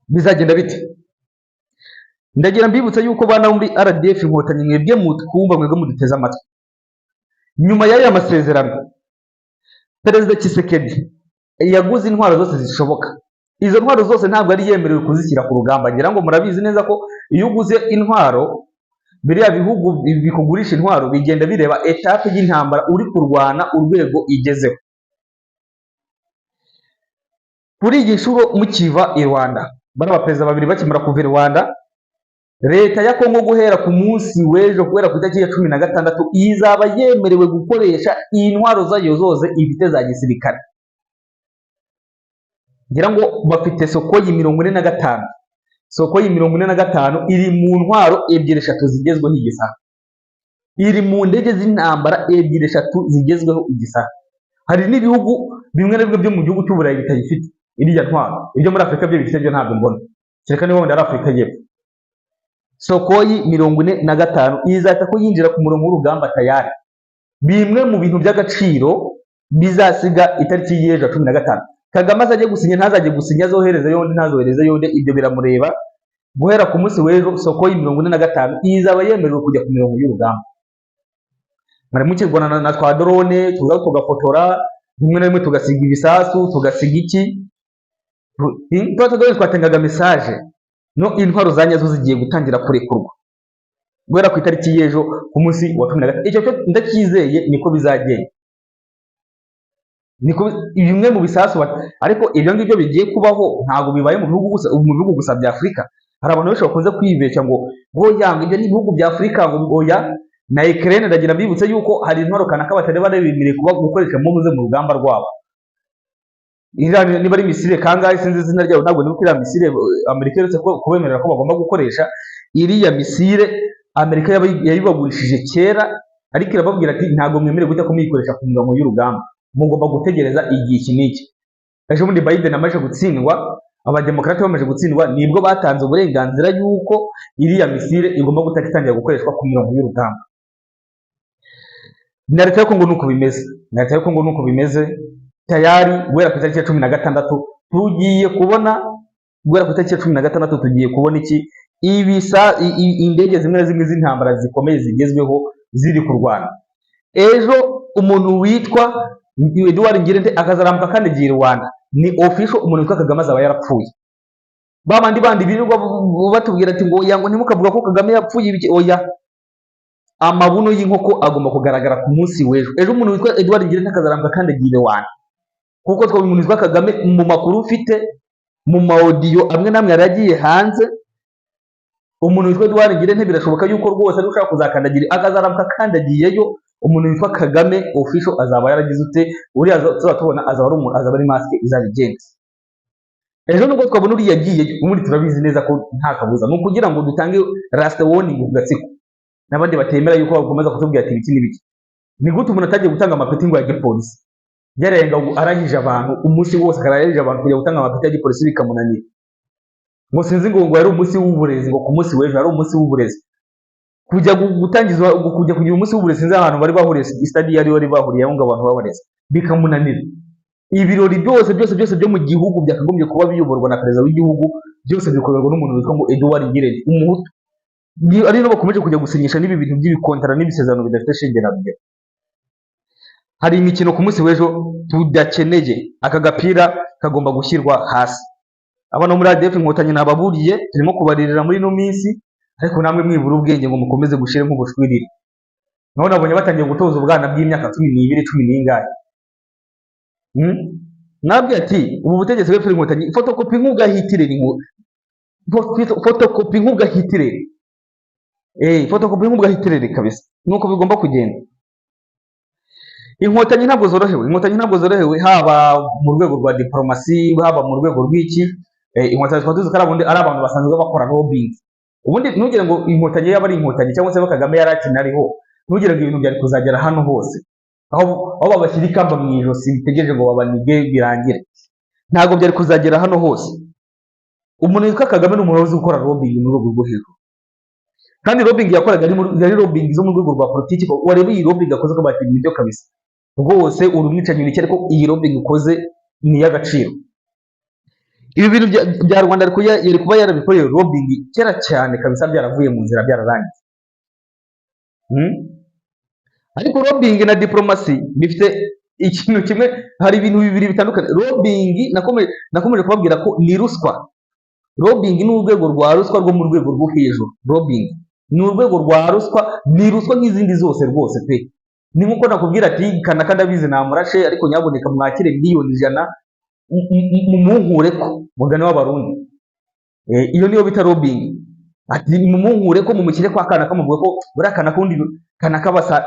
bizagenda bite? Ndagira mbibutsa yuko bana muri RDF Inkotanyi mwebwe mutwumva, mwebwe muduteze amatwi. Nyuma y'aya masezerano Perezida Tshisekedi yaguze intwaro zose zishoboka. Izo ntwaro zose ntabwo ari yemerewe kuzishyira ku rugamba. Ngira ngo murabizi neza ko iyo uguze intwaro, biriya bihugu bikugurisha intwaro bigenda bireba etape y'intambara uri kurwana urwego igezeho. Kuri iyi nshuro mukiva i Rwanda, bari abaperezida babiri bakimara kuva i Rwanda, leta ya Kongo guhera ku munsi w'ejo, guhera ku itariki ya 16 izaba yemerewe gukoresha intwaro zayo zose ifite za gisirikare. Ngira ngo bafite Sokoyi 45. Sokoyi 45 iri mu ntwaro 2-3 zigezweho igisaha. Iri mu ndege z'intambara 2-3 zigezweho igisaha. Hari n'ibihugu bimwe na bimwe byo mu gihugu cy'Uburayi bitayifite iriya ntwaro. Ibyo muri Afrika byo bifite, byo ntabwo mbona. Kereka niba wenda ari Afrika y'Epfo. Sokoyi 45 izahita ko yinjira ku murongo w'urugamba tayari. Bimwe mu bintu by'agaciro bizasiga itariki y'ejo 15. Kagame azajye gusinya ntazajye gusinya, azohereza yonde ntazohereza yonde, ibyo biramureba. Guhera ku munsi w'ejo Sokoyi 45 izaba yemerewe kujya ku mirongo y'urugamba. Mare mukirwana na twa drone tuza tugafotora, rimwe na rimwe tugasiga ibisasu, tugasiga iki, twatengaga message no intwaro zanyazo zigiye gutangira kurekurwa guhera ku itariki y'ejo ku munsi wa 15. Icyo cyo ndacyizeye niko bizagenda. Niko bimwe mu bisasu, ariko ibyo ngibyo bigiye kubaho ntago bibaye mu bihugu gusa bya Afrika. Hari abantu benshi bakunze kwibeshya ngo yanga ibyo ni ibihugu bya Afrika, ngo oya. Na Ukraine ndagira mbibutse yuko hari intwaro kanaka batari baremerewe gukoresha mu rugamba rwabo. Niba ari misile kangahe sinzi izina ryayo, ntabwo nibuka iriya misile Amerika yeretse ko kubemerera ko bagomba gukoresha. Iriya misile Amerika yayibagurishije kera, ariko irababwira ati ntabwo mwemerewe gujya kumuyikoresha ku mirongo y'urugamba, mugomba gutegereza igihe iki n'iki. Ejo muri Biden amaje gutsindwa, abademokrate bamaje gutsindwa, nibwo batanze uburenganzira yuko iriya misile igomba gutatangira gukoreshwa ku mirongo y'urugamba. Na leta yo Kongo nuko bimeze. Tayari guhera ku itariki ya 16 tugiye kubona, guhera ku itariki ya 16 tugiye kubona iki, indege zimwe na zimwe z'intambara zikomeye zigezweho ziri kurwana. Ejo umuntu witwa Edouard Ngirente akazarambuka kandagiye i Rwanda, ni official umuntu witwa Kagame azaba yarapfuye. Babandi bandi birirwa batubwira ati ngo oya, ngo ntimukavuga ko Kagame yapfuye ibiki, oya. Amabuno y'inkoko agomba kugaragara ku munsi w'ejo. Ejo umuntu witwa Edouard Ngirente akazarambuka kandagiye i Rwanda, kuko twa umuntu witwa Kagame mu makuru ufite mu audio amwe namwe yaragiye hanze. Umuntu witwa Edouard Ngirente birashoboka yuko rwose ari ushaka kuzakandagira akazarambuka kandagiyeyo. Umuntu witwa Kagame official azaba yaragize ute, uri azatubona azaba ari umuntu, azaba ari mask izabigenza. Ejo nubwo twabona uri yagiye, muri turabizi neza ko nta kabuza, no kugira ngo dutange last warning ku gatsiko n'abandi batemera yuko bakomeza kutubwira ati ibiki n'ibiki. Ni gute umuntu atagiye gutanga amapeti ngo ya gipolisi, byarenga arangije abantu umunsi wose, akarangije abantu kujya gutanga amapeti ya gipolisi bikamunanira. Ngo sinzi ngo yari umunsi w'uburezi, ngo ku munsi w'ejo ari umunsi w'uburezi, kujya gutangizwa kujya kugira umunsi w'uburezi sinzi ahantu bari bahuriye, stade yari bahuriye aho ngo abantu babareze bikamunanira. ibirori byose byo mu gihugu byakagombye kuba biyoborwa na perezida w'igihugu, byose bikorerwa n'umuntu witwa ngo Edouard Ngirente, umuhutu. Ari no bakomeje kujya gusinyisha n'ibi bintu by'ibikontara n'ibisezerano bidafite shinge na rugero. Hari imikino ku munsi w'ejo tudakeneye, aka gapira kagomba gushyirwa hasi. Abana muri ADF Inkotanyi nababuriye, turimo kubaririra muri ino minsi, ariko namwe mwibura ubwenge ngo mukomeze gushire nk'ubushwiriri. Naho nabonye batangiye gutoza ubwana bw'imyaka 12 10 n'ingahe. Nabwe ati ubu butegetsi bw'FPR Inkotanyi fotokopi nk'ugahitirere fotokopi nk'ugahitirere fotokopi nk'ugahitirere kabisa, nuko bigomba kugenda. Inkotanyi ntabwo zorohewe, haba mu rwego rwa diplomasi, haba mu rwego rw'iki. Inkotanyi twatuzi ko ari abantu basanzwe bakora lobbying. Ubundi ntugire ngo inkotanyi yaba ari inkotanyi cyangwa se Kagame yari akinariho, ntugire ngo ibintu byari kuzagera hano hose, aho babashyira ikamba mu ijosi bitegereje ngo babanige birangire. Ntabwo byari kuzagera hano hose. Umuntu witwa Kagame ni umuntu uzi gukora lobbying mu rwego rwo hejuru, kandi lobbying yakoraga ari lobbying zo mu rwego rwa politiki. Wareba iyi lobbying akoze ko bati ibyo kabisa rwose uri umwicanyi w'iki, ariko iyi lobbying ukoze ni y'agaciro. Ibi bintu bya Rwanda yari kuba yarabikoreye lobbying kera cyane kabisa, byaravuye mu nzira, byararangiye. Ariko lobbying na diplomasi bifite ikintu kimwe, hari ibintu bibiri bitandukanye. Lobbying nakomeje kubabwira ko ni ruswa. Lobbying ni urwego rwa ruswa rwo mu rwego rwo hejuru. Lobbying ni urwego rwa ruswa, ni ruswa nk'izindi zose rwose pe. Ni nkuko nakubwira ati Kanaka ndabizi namurashe, ariko nyaboneka mwakire miliyoni 100 mumunkure ko mugane w'abarundi. Iyo niyo bita lobbying. Ati mumunkure ko mumukire kwa Kanaka, muvuga ko buri Kanaka undi Kanaka basa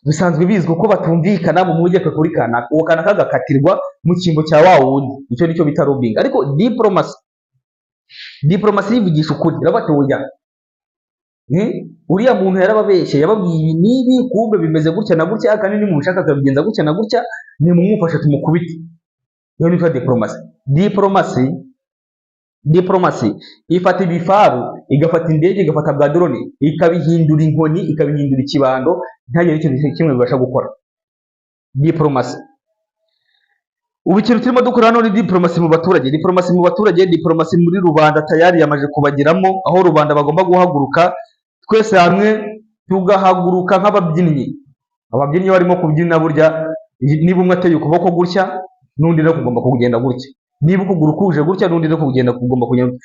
bisanzwe bizwe ko batumvikana mu mujyeke kuri Kanaka, uwo Kanaka gakatirwa mu kimbo cya wa wundi. Icyo nicyo bita lobbying. Ariko diplomasi yivugisha ukuri, irabatoya. Uriya muntu yarababeshye, yababwiye ibi nibi, kumbe bimeze gutya na gutya, kandi ni mushaka akabigenza gutya na gutya, ni mumufasha tumukubite. Iyo ni diplomasi ifata ibifaru, igafata indege, igafata bwa drone, ikabihindura inkoni, ikabihindura ikibando, ntagire ikintu kimwe bibasha gukora. Diplomasi. Ubu ikintu turimo dukora hano ni diplomasi mu baturage, diplomasi muri rubanda tayari yamaje kubagiramo, aho rubanda bagomba guhaguruka twese hamwe, tugahaguruka nk'ababyinnyi. Ababyinnyi barimo kubyina burya, niba umwe ateye ukuboko gutya, n'undi rero kugomba kugenda gutya. Niba ukuguru kuje gutya, n'undi rero kugomba kugenda.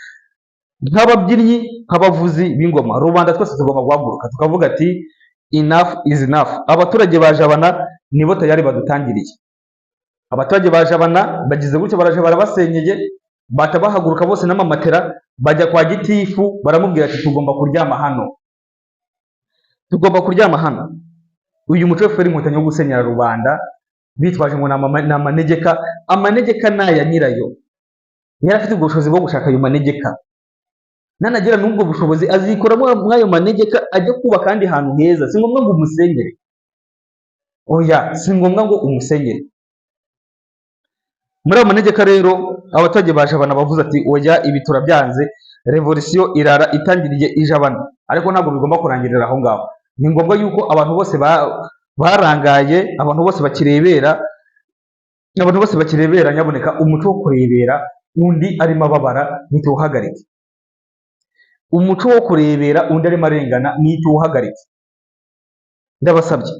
Nk'ababyinnyi, nk'abavuzi b'ingoma, rubanda twese tugomba guhaguruka tukavuga ati enough is enough. Abaturage bajabana nibo tayari badutangiriye. Abaturage bajabana bagize gutya, baraje barabasenyeye, batabahaguruka bose n'amamatera, bajya kwa gitifu baramubwira ati tugomba kuryama hano. Uyu muco w'FPR Inkotanyi wo gusenyera rubanda bitwaje ngo ni amanegeka. Amanegeka naya nyirayo, yari afite ubushobozi bwo gushaka ayo manegeka, nanagira n'ubwo bushobozi azikoramo mw'ayo manegeka, ajya kubaka kandi hantu heza. Si ngombwa ngo umusenyere, oya, si ngombwa ngo umusenyere. Muri ayo manegeka rero abaturage bajabana bavuze ati oya, ibi turabyanze, revolution irara itangiriye ijabana. Ariko ntabwo bigomba kurangirira aho ngaho. Ni ngombwa yuko abantu bose barangaye, abantu bose bakirebera, nyaboneka umuco wo kurebera undi arimo ababara nituwuhagarike. Umuco wo kurebera undi arimo arengana nituwuhagarike. Ndabasabye,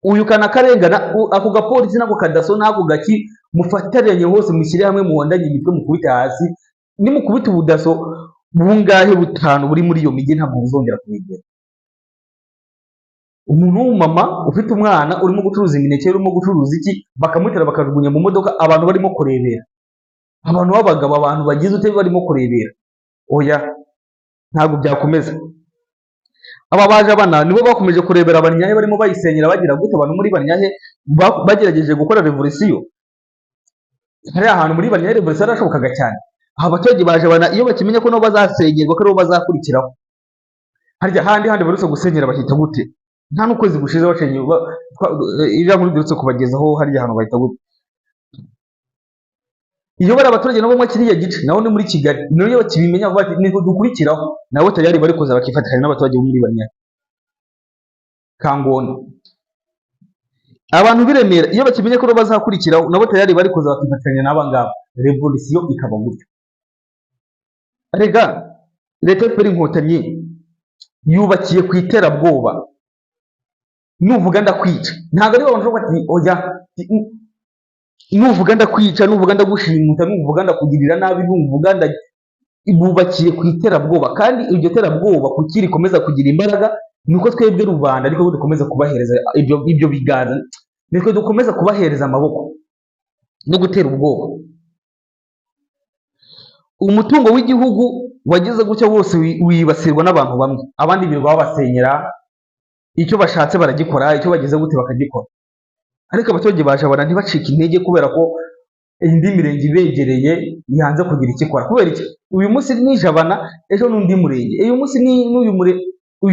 uyu Kanaka arengana, ako gapolisi nako kadaso nako gaki, mufataranye hose mushyire hamwe, muhondanye imitwe, mukubite hasi. Nimukubita ubudaso bungahe, 5 buri muri iyo migi, ntabwo muzongera kubigera. Umuntu w'umumama ufite umwana urimo gucuruza imineke, urimo gucuruza iki, bakamutera bakajugunya mu modoka, abantu barimo kurebera. Abantu b'abagabo, abantu bagize ute barimo kurebera. Oya, ntabwo byakomeza. Aba baje abana nibo bakomeje kurebera abanyahe, barimo bayisenyera bagira gute. Abantu muri banyahe bagerageje gukora revolution. Hari ahantu muri banyahe revolution yarashobokaga cyane. Aha abaturage baje abana iyo bakimenya ko no bazasenyerwa, ko no bazakurikiraho. Harya handi barutse gusenyera bahita gute? Nta n'ukwezi gushize bacenye iriya muri durutse kubagezaho harya ahantu bahita gute. Iyo bari abaturage nabo mwa kiriya gice, naho ni muri Kigali, niyo bakibimenya bati niko dukurikiraho, nabo tayari bari kuza bakifatikanya n'abaturage bo muri banyahe. Kangondo abantu biremera iyo bakimenye ko bazakurikiraho nabo tayari bari kuza bakifatanya n'aba ngaba, revolisiyo ikaba gutyo. Rega leta y'FPR Inkotanyi yubakiye ku iterabwoba. Nuvuga ndakwica ntabwo ari abantu bati oya, nuvuga ndakwica, nuvuga ndagushimuta, nuvuga ndakugirira nabi, nuvuga bubakiye ku iterabwoba, kandi iryo terabwoba kuki rikomeza kugira imbaraga nuko twebwe rubanda ariko dukomeza kubahereza ibyo biganza, nitwe dukomeza kubahereza amaboko no gutera ubwoba. Umutungo w'igihugu wagize gutya wose wibasirwa n'abantu bamwe, abandi birirwa babasenyera, icyo bashatse baragikora, icyo bageze gute bakagikora, ariko abaturage bajabana ntibacike intege kubera ko indi mirenge ibegereye yanze kugira icyo ikora. Kubera iki? Uyu munsi ni Jabana, ejo n'undi murenge, uyu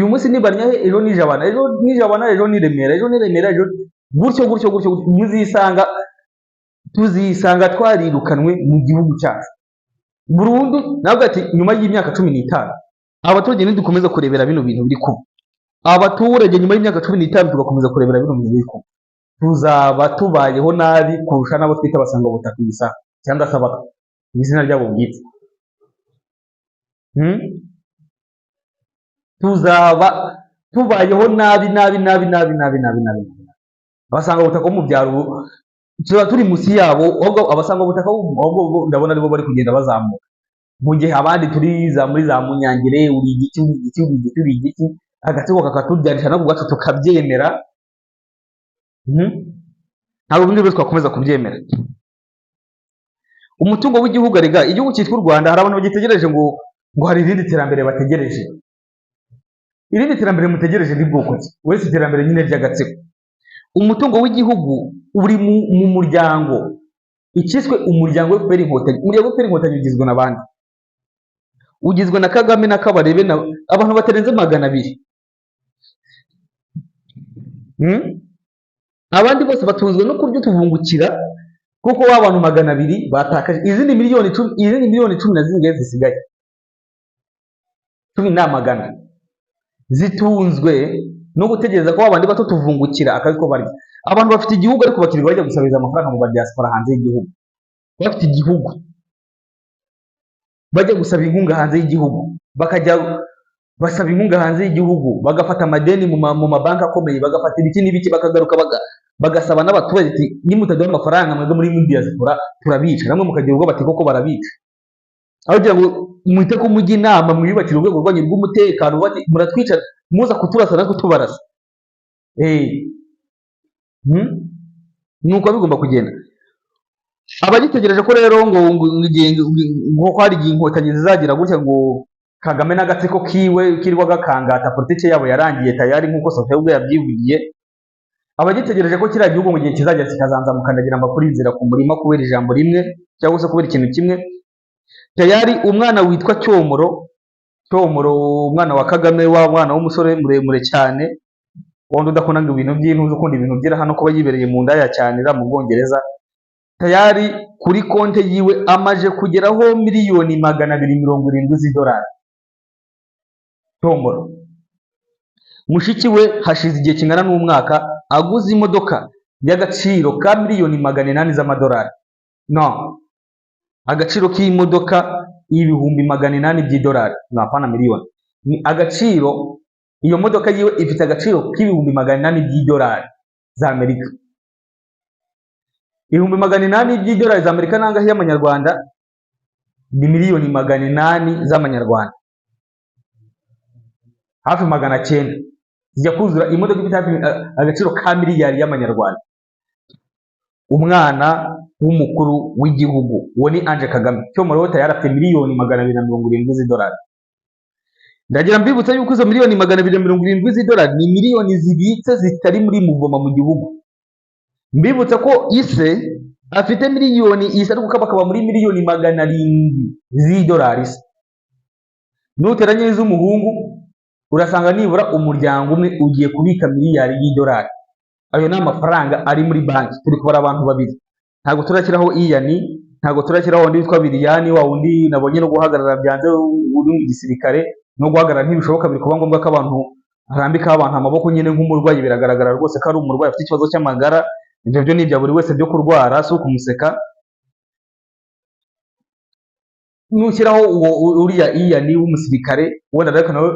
munsi ni Barnyahe, ejo ni Jabana, ejo ni Jabana, ejo ni Remera, ejo ni Remera, ejo gutyo tuzisanga twarirukanwe mu gihugu cyacu burundu. Nabwo ati nyuma y'imyaka 15 abaturage nidukomeza kurebera bino bintu biri kuba, abaturage nyuma y'imyaka 15 tugakomeza kurebera bino bintu biri kuba, tuzaba tubayeho nabi kurusha nabo twita basanga butaka isa cyangwa se abaka izina ryabo bwite. Tuzaba tubayeho nabi abasanga butaka mu byaro tuba turi musi yabo, ahubwo abasanga butaka ahubwo ndabona aribo bari kugenda bazamuka, mu gihe abandi turi muri za munyangire, uri igiti agatsiko kakatubyarisha no kugacu tukabyemera. Ntabwo bindi bose twakomeza kubyemera. Umutungo w'igihugu arega, igihugu cyitwa u Rwanda hari abantu bagitegereje ngo hari irindi terambere bategereje. Irindi terambere mutegereje ni bwoko ki? Wese iterambere nyine ry'agatsiko. Umutungo w'igihugu uri mu muryango ikiswe umuryango w'FPR Inkotanyi. Umuryango w'FPR Inkotanyi ugizwe n'abandi, ugizwe na Kagame na Kabarebe na abantu batarenze 200. Abandi bose batunzwe no kurya tuvungukira, kuko w'abantu 200 batakaje izindi miliyoni 10 na zingahe zisigaye 10 zitunzwe no gutegereza ko abandi bato tuvungukira akazi ko barya. Abantu bafite igihugu ariko bakirirwa bajya gusabiriza amafaranga mu diaspora hanze y'igihugu, bafite igihugu bajya gusaba inkunga hanze y'igihugu, bakajya basaba inkunga hanze y'igihugu, bagafata amadeni mu mabanki akomeye, bagafata ibiki n'ibiki, bakagaruka bagasaba n'abaturage ati nimutaduha amafaranga mwebwe muri diaspora turabica. Namwe mukagira ubwo bati koko barabica, aho kugira ngo mwite ko mujye inama mwiyubakira urwego rwanyu rw'umutekano, bati muratwica muza kuturasa natwe tubarasa. Nuko bigomba kugenda. Abagitegereje ko rero ngo hari igihe Inkotanyi zizagira gutya ngo Kagame n'agatsiko kiwe kirwa gakangata politike yabo yarangiye tayari nk'uko Sofia ubwo yabyivugiye. Abagitegereje ko kiriya gihugu mu gihe kizajya kikazanza mukandagira amakuru y'inzira ku murima kubera ijambo rimwe cyangwa se kubera ikintu kimwe. Tayari umwana witwa Cyomoro, umwana wa Kagame, wa mwana w'umusore muremure cyane wundi udakunda ibintu by'intuzi, ukunda ibintu byera hano kuba yibereye mu ndaya cyane mu Bwongereza, tayari kuri konte yiwe amaje kugeraho miliyoni 270 z'idolari. Cyomoro mushiki we hashize igihe kingana n'umwaka aguze imodoka y'agaciro ka miliyoni 800 z'amadolari. No, agaciro k'imodoka y'ibihumbi 800 by'idolari, napana miliyoni. Ni agaciro, iyo modoka yiwe ifite agaciro k'ibihumbi 800 by'idolari za Amerika. Ibihumbi 800 by'idolari za Amerika nangahe y'amanyarwanda? Ni miliyoni 800 z'amanyarwanda, hafi 900 zijya kuzura imodoka ifite agaciro ka miliyari y'amanyarwanda. Umwana w'umukuru w'igihugu uwo ni Ange Kagame. Cyomoro tayari afite miliyoni 270 z'idolari. Ndagira mbibutsa yuko izo miliyoni 270 z'idolari ni miliyoni zibitse zitari muri muvoma mu gihugu. Mbibutsa ko ise afite miliyoni isa ariko bakaba muri miliyoni 700 z'idolari. Nuteranye iz'umuhungu urasanga nibura umuryango umwe ugiye kubika miliyari y'idolari. Ayo ni amafaranga ari muri banki. Turi kubara abantu babiri, ntabwo turakiraho Iyani, ntabwo turakiraho undi witwa Biriyani, wa undi nabonye no guhagarara byanze uri mu gisirikare, no guhagarara ntibishoboka, biri kuba ngombwa ko abantu arambikaho abantu amaboko nyine nk'umurwayi, biragaragara rwose ko ari umurwayi afite ikibazo cy'amagara. Ibyo byo ni ibya buri wese byo kurwara, si ukumuseka. Nushyiraho uriya ni w'umusirikare, wenda ariko nawe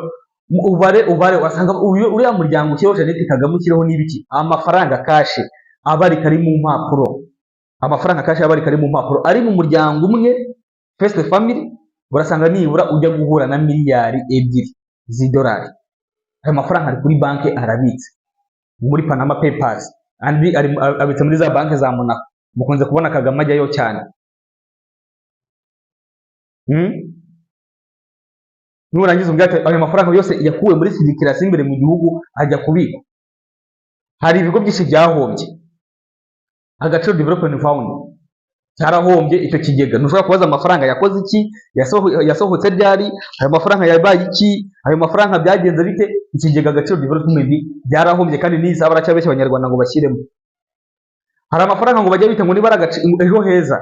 ubare wasanga uriya muryango ushyiraho Jeannette Kagame, ushyiraho n'ibiki, amafaranga kashe abari kari mu mpapuro, amafaranga kashe abari kari mu mpapuro ari mu muryango umwe First Family, urasanga nibura ujya guhura na miliyari 2 z'idolari. Ayo mafaranga ari kuri banki arabitse muri Panama Papers, andi abitse muri za banki za Monaco. Mukunze kubona Kagame ajyayo cyane. Nurangiza umbwate ayo mafaranga yose yakuwe muri circulation imbere mu gihugu ajya kubika. Hari ibigo byinshi byahombye. Agaciro Development Fund cyarahombye, icyo kigega ntushobora kubaza amafaranga yakoze iki, yasohotse ryari, ayo mafaranga yabaye iki, ayo mafaranga byagenze bite. Ikigega Agaciro Development byarahombye, kandi n'isaba baracyabeshya abanyarwanda ngo bashyiremo. Hari amafaranga ngo bajya bita ngo niba ejo heza,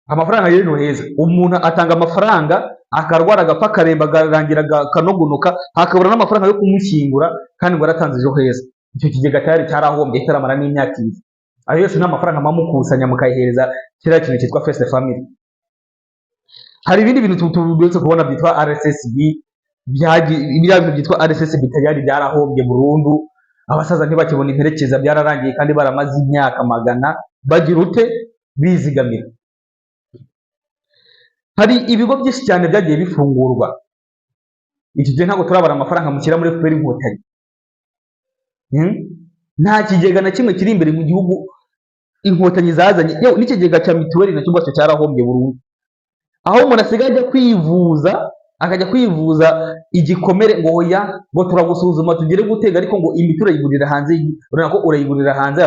amafaranga y'ejo heza, umuntu atanga amafaranga akarwara agapfa akaremba akarangira akanogunuka, hakabura n'amafaranga yo kumushyingura, kandi ngo aratanze ejo heza. Icyo kigega cyarahombye kitaramara n'imyaka 2. Ayo yose n'amafaranga mamukusanya mukayihereza kiriya kintu cyitwa First Family. Hari ibindi bintu tubyutse kubona byitwa RSSB, ibya bintu byitwa RSSB tayari byarahombye burundu. Abasaza ntibakibona imperekeza, byararangiye kandi baramaze imyaka 100 bagira ute bizigamira. Hari ibigo byinshi cyane byagiye bifungurwa. Iki gihe ntabwo turabara amafaranga mushyira muri FPR Inkotanyi. Nta kigega na kimwe kiri imbere mu gihugu Inkotanyi zazanye. Yo n'ikigega cya mituweli nacyo bwacyo cyarahombye burundu. Aho umuntu asigaye ajya kwivuza, akajya kwivuza igikomere ngo hoya ngo turagusuzuma tugire gutega, ariko ngo imiti urayigurira hanze, urabona ko urayigurira hanze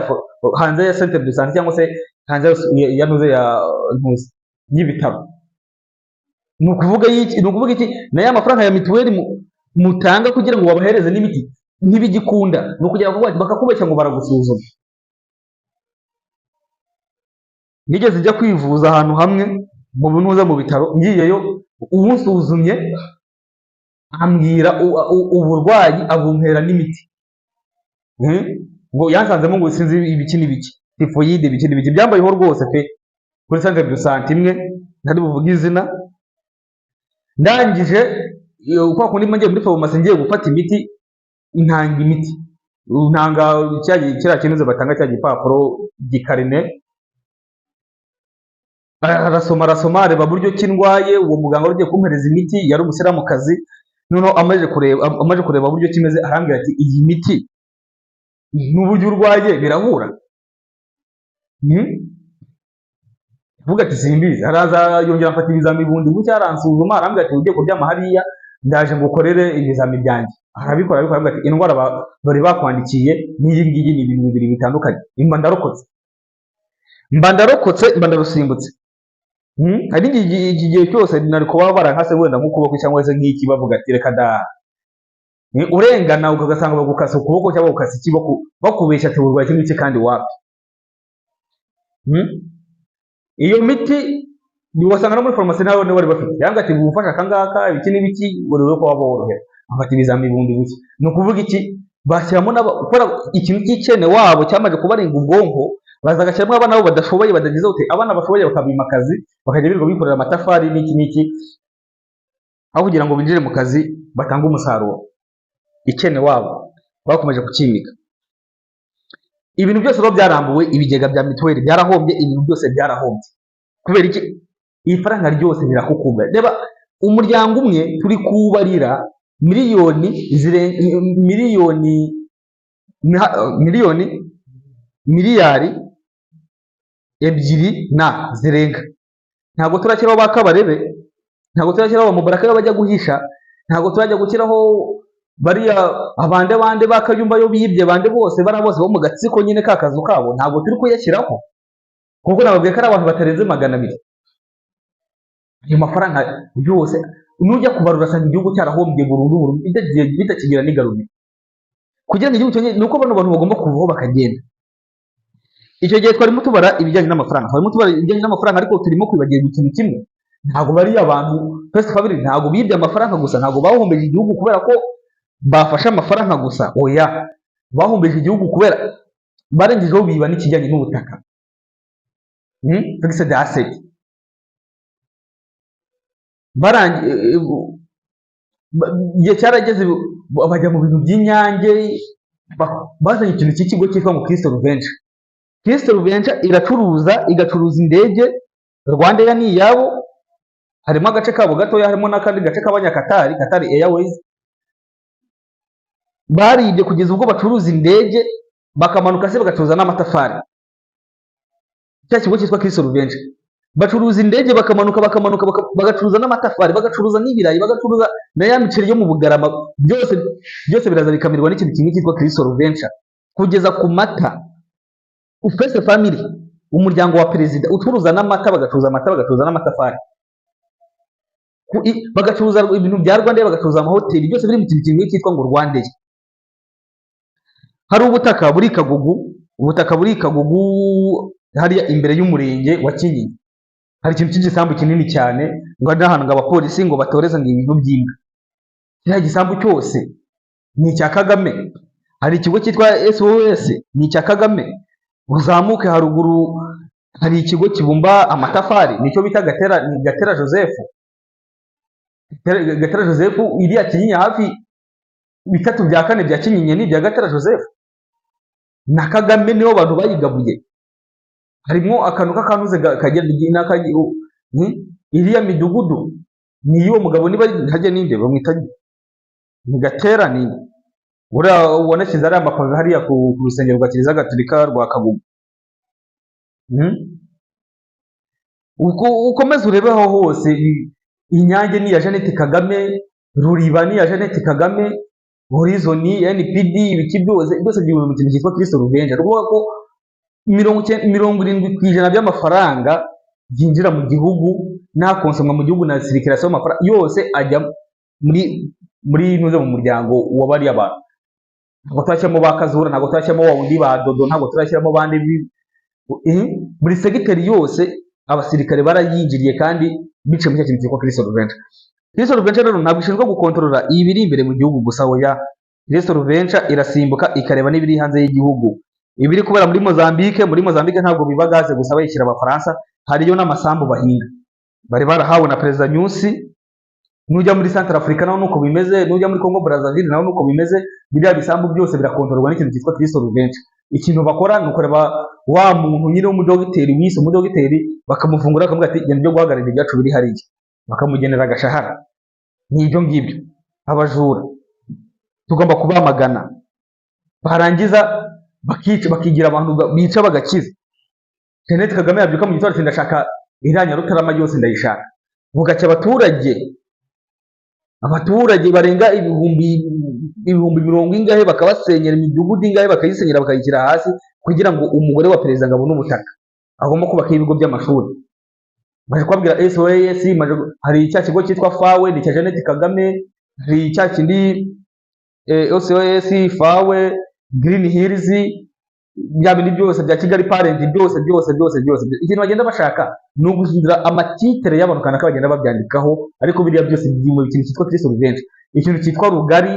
ya centre de santé cyangwa se hanze ya nuze ya ntuzi y'ibitaro. Nukuvuga iki na ya mafaranga ya mituweli mutanga kugira ngo babahereze n'imiti ntibigikunda, nukugira ngo bakakubeshya ngo baragusuzuma. Nigeze ijya kwivuza ahantu hamwe mu bunuza mu bitaro, ngiyeyo umusuzumye ambwira uburwayi abumpera n'imiti, ngo yansanzemo ngo sinzi ibiki n'ibiki, tifoyide ibiki n'ibiki, byambayeho rwose pe kuri centre de santé imwe ntari buvuge izina. Ndangije uko kundi manje muri farumasi ngiye gufata imiti, intanga imiti, ntanga kiriya kinuze batanga cya gipapuro gikarine, arasoma areba buryo kindwaye. Uwo muganga ugiye kumpereza imiti yari umusiramukazi, noneho amaje kureba buryo kimeze, arambwira ati iyi miti n'uburyo urwaye birahura. Vuga ati simbizi. Araza yongera afata ibizami bundi bucya aransuzuma, arambwira ati ugiye kuryama hariya ndaje ngukorere ibizami byanjye. Arabikora arambwira ati indwara bari bakwandikiye n'iyi ngiyi ni ibintu bibiri bitandukanye. Mba ndarokotse mba ndarusimbutse. Hari iki gihe cyose nari kuba barankase wenda nk'ukuboko cyangwa se nk'iki, bavuga ati reka da urengana ugasanga bagukasa ukuboko cyangwa bagukasa ikiboko, bakubeshya ati urwaye kimwe cye kandi wapi. Iyo miti wasanga no muri farumasi nawe bari bafite, yanga ati gufasha akangaka ibiki n'ibiki urebe ko waba worohera, afata ibizami bundi buki. Ni ukuvuga iki, bashyiramo gukora ikintu cy'ikene wabo cyamaze kubarenga ubwonko, baza gashyiramo abana bo badashoboye badagize ute, abana bashoboye bakabima akazi, bakajya birirwa bikorera amatafari n'iki aho kugira ngo binjire mu kazi batanga umusaruro. Ikene wabo bakomeje kukimika. Ibintu byose biba byarambuwe, ibigega bya mituweli byarahombye, ibintu byose byarahombye. Kubera iki? Iyi faranga ryose rirakukubwa. Reba umuryango umwe turi kubarira miliyari 2 zirenga. Ntabwo turakiraho bakabarebe, ntabwo turakiraho Mubaraka bajya guhisha, ntabwo turajya gukiraho bariya abande bakayumba yo biyibye bande bose bose bo mu gatsiko nyine kakazu kabo, ntabwo turi kuyashyiraho kuko nababwiye ko ari abantu batarenze 200. Ayo mafaranga yose nujya kubarura asanga igihugu cyarahombye burundu bitakigira n'igaruriro. Kugira ngo igihugu cyongere, nuko bano bantu bagomba kuvaho bakagenda. Icyo gihe twarimo tubara ibijyanye n'amafaranga, ariko turimo kwibagirwa ikintu kimwe. Ntabwo bari abantu First Family ntabwo bibye amafaranga gusa, ntabwo bahombeje igihugu kubera ko bafashe amafaranga gusa, oya, bahombeje igihugu kubera barengejeho biba n'ikijyanye n'ubutaka. Fixed asset igihe cyarageze bajya mu bintu by'inyange, bazanye ikintu cy'ikigo cyitwa ngo Crystal Venture. Crystal Venture igacuruza indege. Rwandair ni iyabo, harimo agace kabo gatoya, harimo n'akandi gace k'abanyakatari, Qatar Airways. Baribye kugeza ubwo bacuruza indege, bakamanuka se bagacuruza n'amatafari. Cya kigo cyitwa Crystal Venture bacuruza indege, bakamanuka bagacuruza n'amatafari, bagacuruza n'ibirayi, bagacuruza na ya miceri yo mu Bugarama, byose biraza bikamirwa n'ikintu kimwe cyitwa Crystal Venture, kugeza ku mata. Ufese family, umuryango wa perezida ucuruza n'amata, bagacuruza amata, bagacuruza n'amatafari, bagacuruza ibintu bya Rwandair, bagacuruza amahoteli, byose biri mu kintu kimwe cyitwa ngo Rwandair. Hari ubutaka buri Kagugu hariya imbere y'umurenge wa Kinyinya, hari ikintu cy'igisambu kinini cyane, ngo ari ahantu ngo abapolisi ngo batoreza ngo ibintu by'imbwa. Kiriya gisambu cyose ni icya Kagame. Hari ikigo cyitwa SOS, ni icya Kagame. Uzamuke haruguru hari ikigo kibumba amatafari, nicyo bita Gatera Joseph. Gatera Joseph iriya Kinyinya, hafi bitatu bya kane bya Kinyinya ni ibya Gatera Joseph na Kagame, nibo bantu bayigabuye. Harimo akantu k'akanuze iriya midugudu ni iyo mugabo, niba hajya ninde bamwita ni Gatera, ni uriya wanashyize ari amapave hariya ku rusengero rwa Kiliziya Gatolika rwa Kagugu. Ukomeza urebeho hose, Inyange ni iya Jeannette Kagame, Ruriba ni iya Jeannette Kagame, Horizon, NPD, ibiki byose byuye mu kintu cyitwa Crystal Venture. Ruvuga ko 70% by'amafaranga byinjira mu gihugu nta konsomwa mu gihugu na circulation y'amafaranga yose ajya muri nuze mu muryango wa bari abantu. Ntabwo twashyiramo bakazura, ntabwo twashyiramo wa wundi ba Dodo, ntabwo turashyiramo bandi. Buri segiteri yose abasirikare barayinjiriye kandi bice mu kintu cyitwa Crystal Venture. Crystal Venture rero ntabwo ishinzwe gukontorora ibiri imbere mu gihugu gusa, oya. Crystal Venture irasimbuka ikareba n'ibiri hanze y'igihugu, ibiri kubera muri Mozambique. Muri Mozambique ntabwo biba gaze gusa bayishyira Abafaransa, hariyo n'amasambu bahinga bari barahawe na Perezida Nyusi. Nujya muri Central Africa naho nuko bimeze, nujya muri Congo Brazzaville naho nuko bimeze. Biriya bisambu byose birakontororwa n'ikintu cyitwa Crystal Venture. Ikintu bakora ni ukureba wa muntu nyine w'umudogiteri wise umudogiteri, bakamufungura bakavuga ati genda byo guhagararira ibyacu biri hariya, bakamugenera agashahara. Ni ibyo ngibyo. Abajura tugomba kubamagana, barangiza bakigira abantu bica bagakiza. Jeannette Kagame yabyuka mu gitondo ati ndashaka iriya Nyarutarama yose ndayishaka, bugacya abaturage barenga ibihumbi 20 ingahe bakabasenyera imidugudu ingahe, bakayisenyera bakayishyira hasi kugira ngo umugore wa perezida ngo abone ubutaka, agomba kubaka ibigo by'amashuri. Baje kubabwira SOS, hari icya kigo cyitwa FAWE, ni cya Jeannette Kagame. Hari icya kindi SOS, FAWE, Green Hills, bya bindi byose bya Kigali Parent, byose. Ikintu bagenda bashaka ni uguhindura amatitere y'abantu kandi bagenda babyandikaho, ariko biriya byose biri mu kintu cyitwa Crystal Venture. Ikintu cyitwa Rugari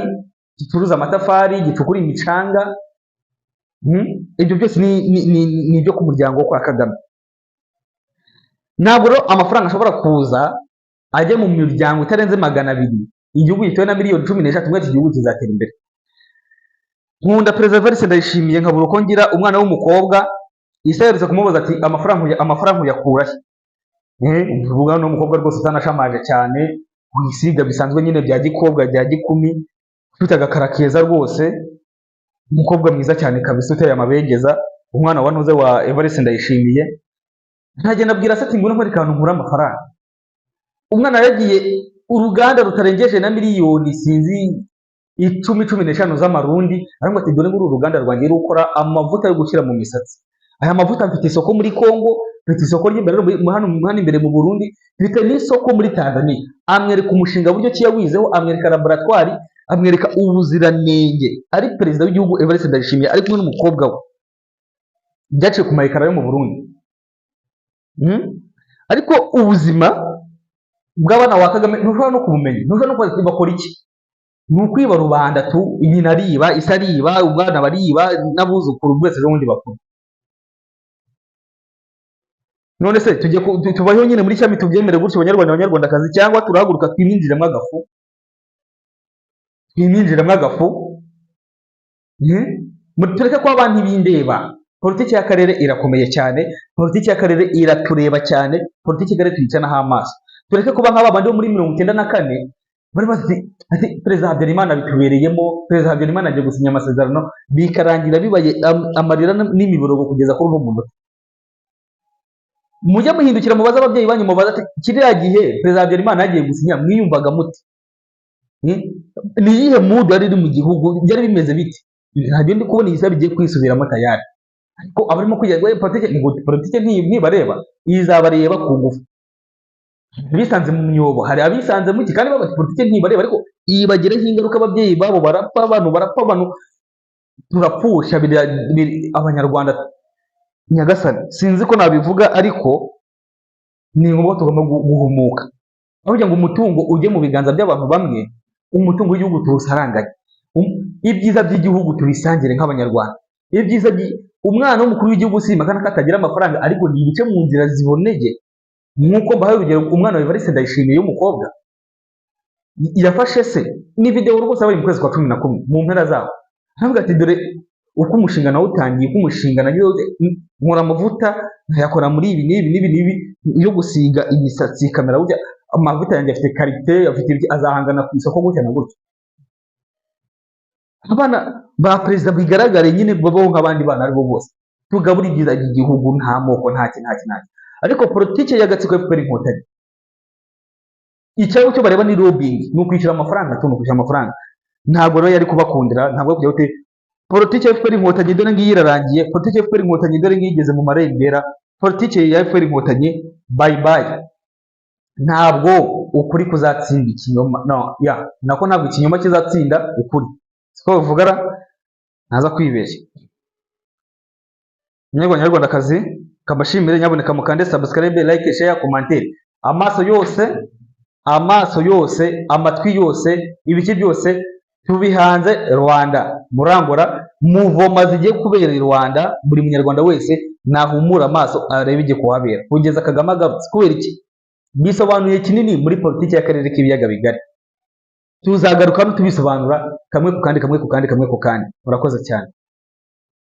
gicuruza amatafari, gicukura imicanga, ibyo byose ni ibyo ku muryango wo kwa Kagame. Ntabwo rero amafaranga ashobora kuza ajya mu miryango itarenze 200, igihugu gituwe na miliyoni 16, mwese igihugu kizatera imbere. Nkunda Perezida Evariste Ndayishimiye, nkabura uko ngira umwana w'umukobwa isaherutse kumubaza ati amafaranga uyakura he? Uvuga no umukobwa rwose utanashamaje cyane, wisiga bisanzwe nyine bya gikobwa bya gikumi, ufite agakara keza rwose, umukobwa mwiza cyane kabisa uteye amabengeza, umwana wa ntuze wa Evariste Ndayishimiye. Ntagenda abwira se ati ngwino nkore kantu nkura amafaranga. Umwana yagiye uruganda rutarengeje na miliyoni sinzi 10-15 z'amarundi, ariko ati dore nguru uruganda rwangiye rukora amavuta yo gushyira mu misatsi. Aya mavuta mfite isoko muri Kongo, mfite isoko ry'imbere hano imbere mu Burundi, mfite n'isoko muri Tanzania. Amwereka umushinga buryo kiyawizeho, amwereka laboratoire, amwereka ubuziranenge. Ari perezida w'igihugu Evariste Ndayishimiye ari kumwe n'umukobwa we, byaciye ku mayekara yo mu Burundi. Ariko ubuzima bw'abana wa Kagame ntushobora no kubumenya, ntushobora no kubaza bakora iki. ni ukwiba rubanda tu, nyina ariba, isi ariba, umwana bariba, n'abuzukuru bwese n'ubundi bakuru. None se tubayeho nyine muri cyami tubyemere gutyo banyarwanda banyarwandakazi, cyangwa turahaguruka twiminjiremo agafu, tureke ko abantu bindeba. Politiki y'akarere irakomeye cyane, politiki y'akarere iratureba cyane, politiki y'akarere tuyicanaho amaso. Tureke kuba nk'aba bandi bo muri 94 bari ati Perezida Habyarimana bitubereyemo, Perezida Habyarimana agiye gusinya amasezerano, bikarangira bibaye amarira n'imiborogo kugeza kuri uno munota. Mujya muhindukira mubaza ababyeyi banyu, mubaza ati kiriya gihe Perezida Habyarimana yagiye gusinya mwiyumvaga muti? Ni iyihe mood yari iri mu gihugu, byari bimeze biti? Ntabyo ndi kubona iyi saha bigiye kwisubiramo tayari. Ariko abarimo kwiga politiki ntibareba, izabareba ku ngufu. Bisanze mu myobo, hari abisanze mu kandi baba politiki ntibareba, ariko ibagireho ingaruka. Ababyeyi babo barapfa, abantu turapfusha abanyarwanda. Nyagasani sinzi ko nabivuga, ariko ni ngombwa tugomba guhumuka. Aho kugira ngo umutungo ujye mu biganza by'abantu bamwe, umutungo w'igihugu tuwusaranganye, ibyiza by'igihugu tubisangire nk'abanyarwanda. Ibyiza umwana w'umukuru w'igihugu simaka katagira amafaranga, ariko ni ibice mu nzira ziboneye. Nk'uko mbahaye urugero, umwana wa Evariste Ndayishimiye w'umukobwa yafashe se ni video rwose abaye mu kwezi kwa 11 mu mpera zaho, aravuga ati dore uko umushinga nawe utangiye, uko umushinga nayo nkora amavuta nkayakora muri ibi yo gusiga imisatsi, kamera burya amavuta yanjye afite karite, afite azahangana ku isoko gutya na gutya. Abana ba perezida bigaragare nyine babaho nk'abandi bana aribo bose, tugabura ibyiza by'igihugu, nta moko, nta kintu. Ariko politiki y'agatsiko FPR Inkotanyi, icyago cyo bareba ni lobbying, ni ukwishyura amafaranga, ntabwo rero yari kubakundira, ntabwo kujya ute politiki ya FPR Inkotanyi dore ngiyi irarangiye, politiki ya FPR Inkotanyi dore ngiyi igeze mu marembera, politiki ya FPR Inkotanyi bye bye. Ntabwo ukuri kuzatsinda ikinyoma, nako ntabwo ikinyoma kizatsinda ukuri, siko bivugara, naza kwibeshya. Nyarwandakazi, kabashimire, nyaboneka mukande subscribe, like, share, commentaire. Amaso yose, amatwi yose, ibiki byose tubihanze Rwanda. Murangora muvoma zigiye kubera i Rwanda, buri munyarwanda wese nahumura amaso arebe igiye kuhabera kugeza Kagame agarutse. Kubera iki? Bisobanuye kinini muri politiki y'akarere k'ibiyaga bigari. Tuzagaruka tubisobanura kamwe ku kandi. Murakoze cyane.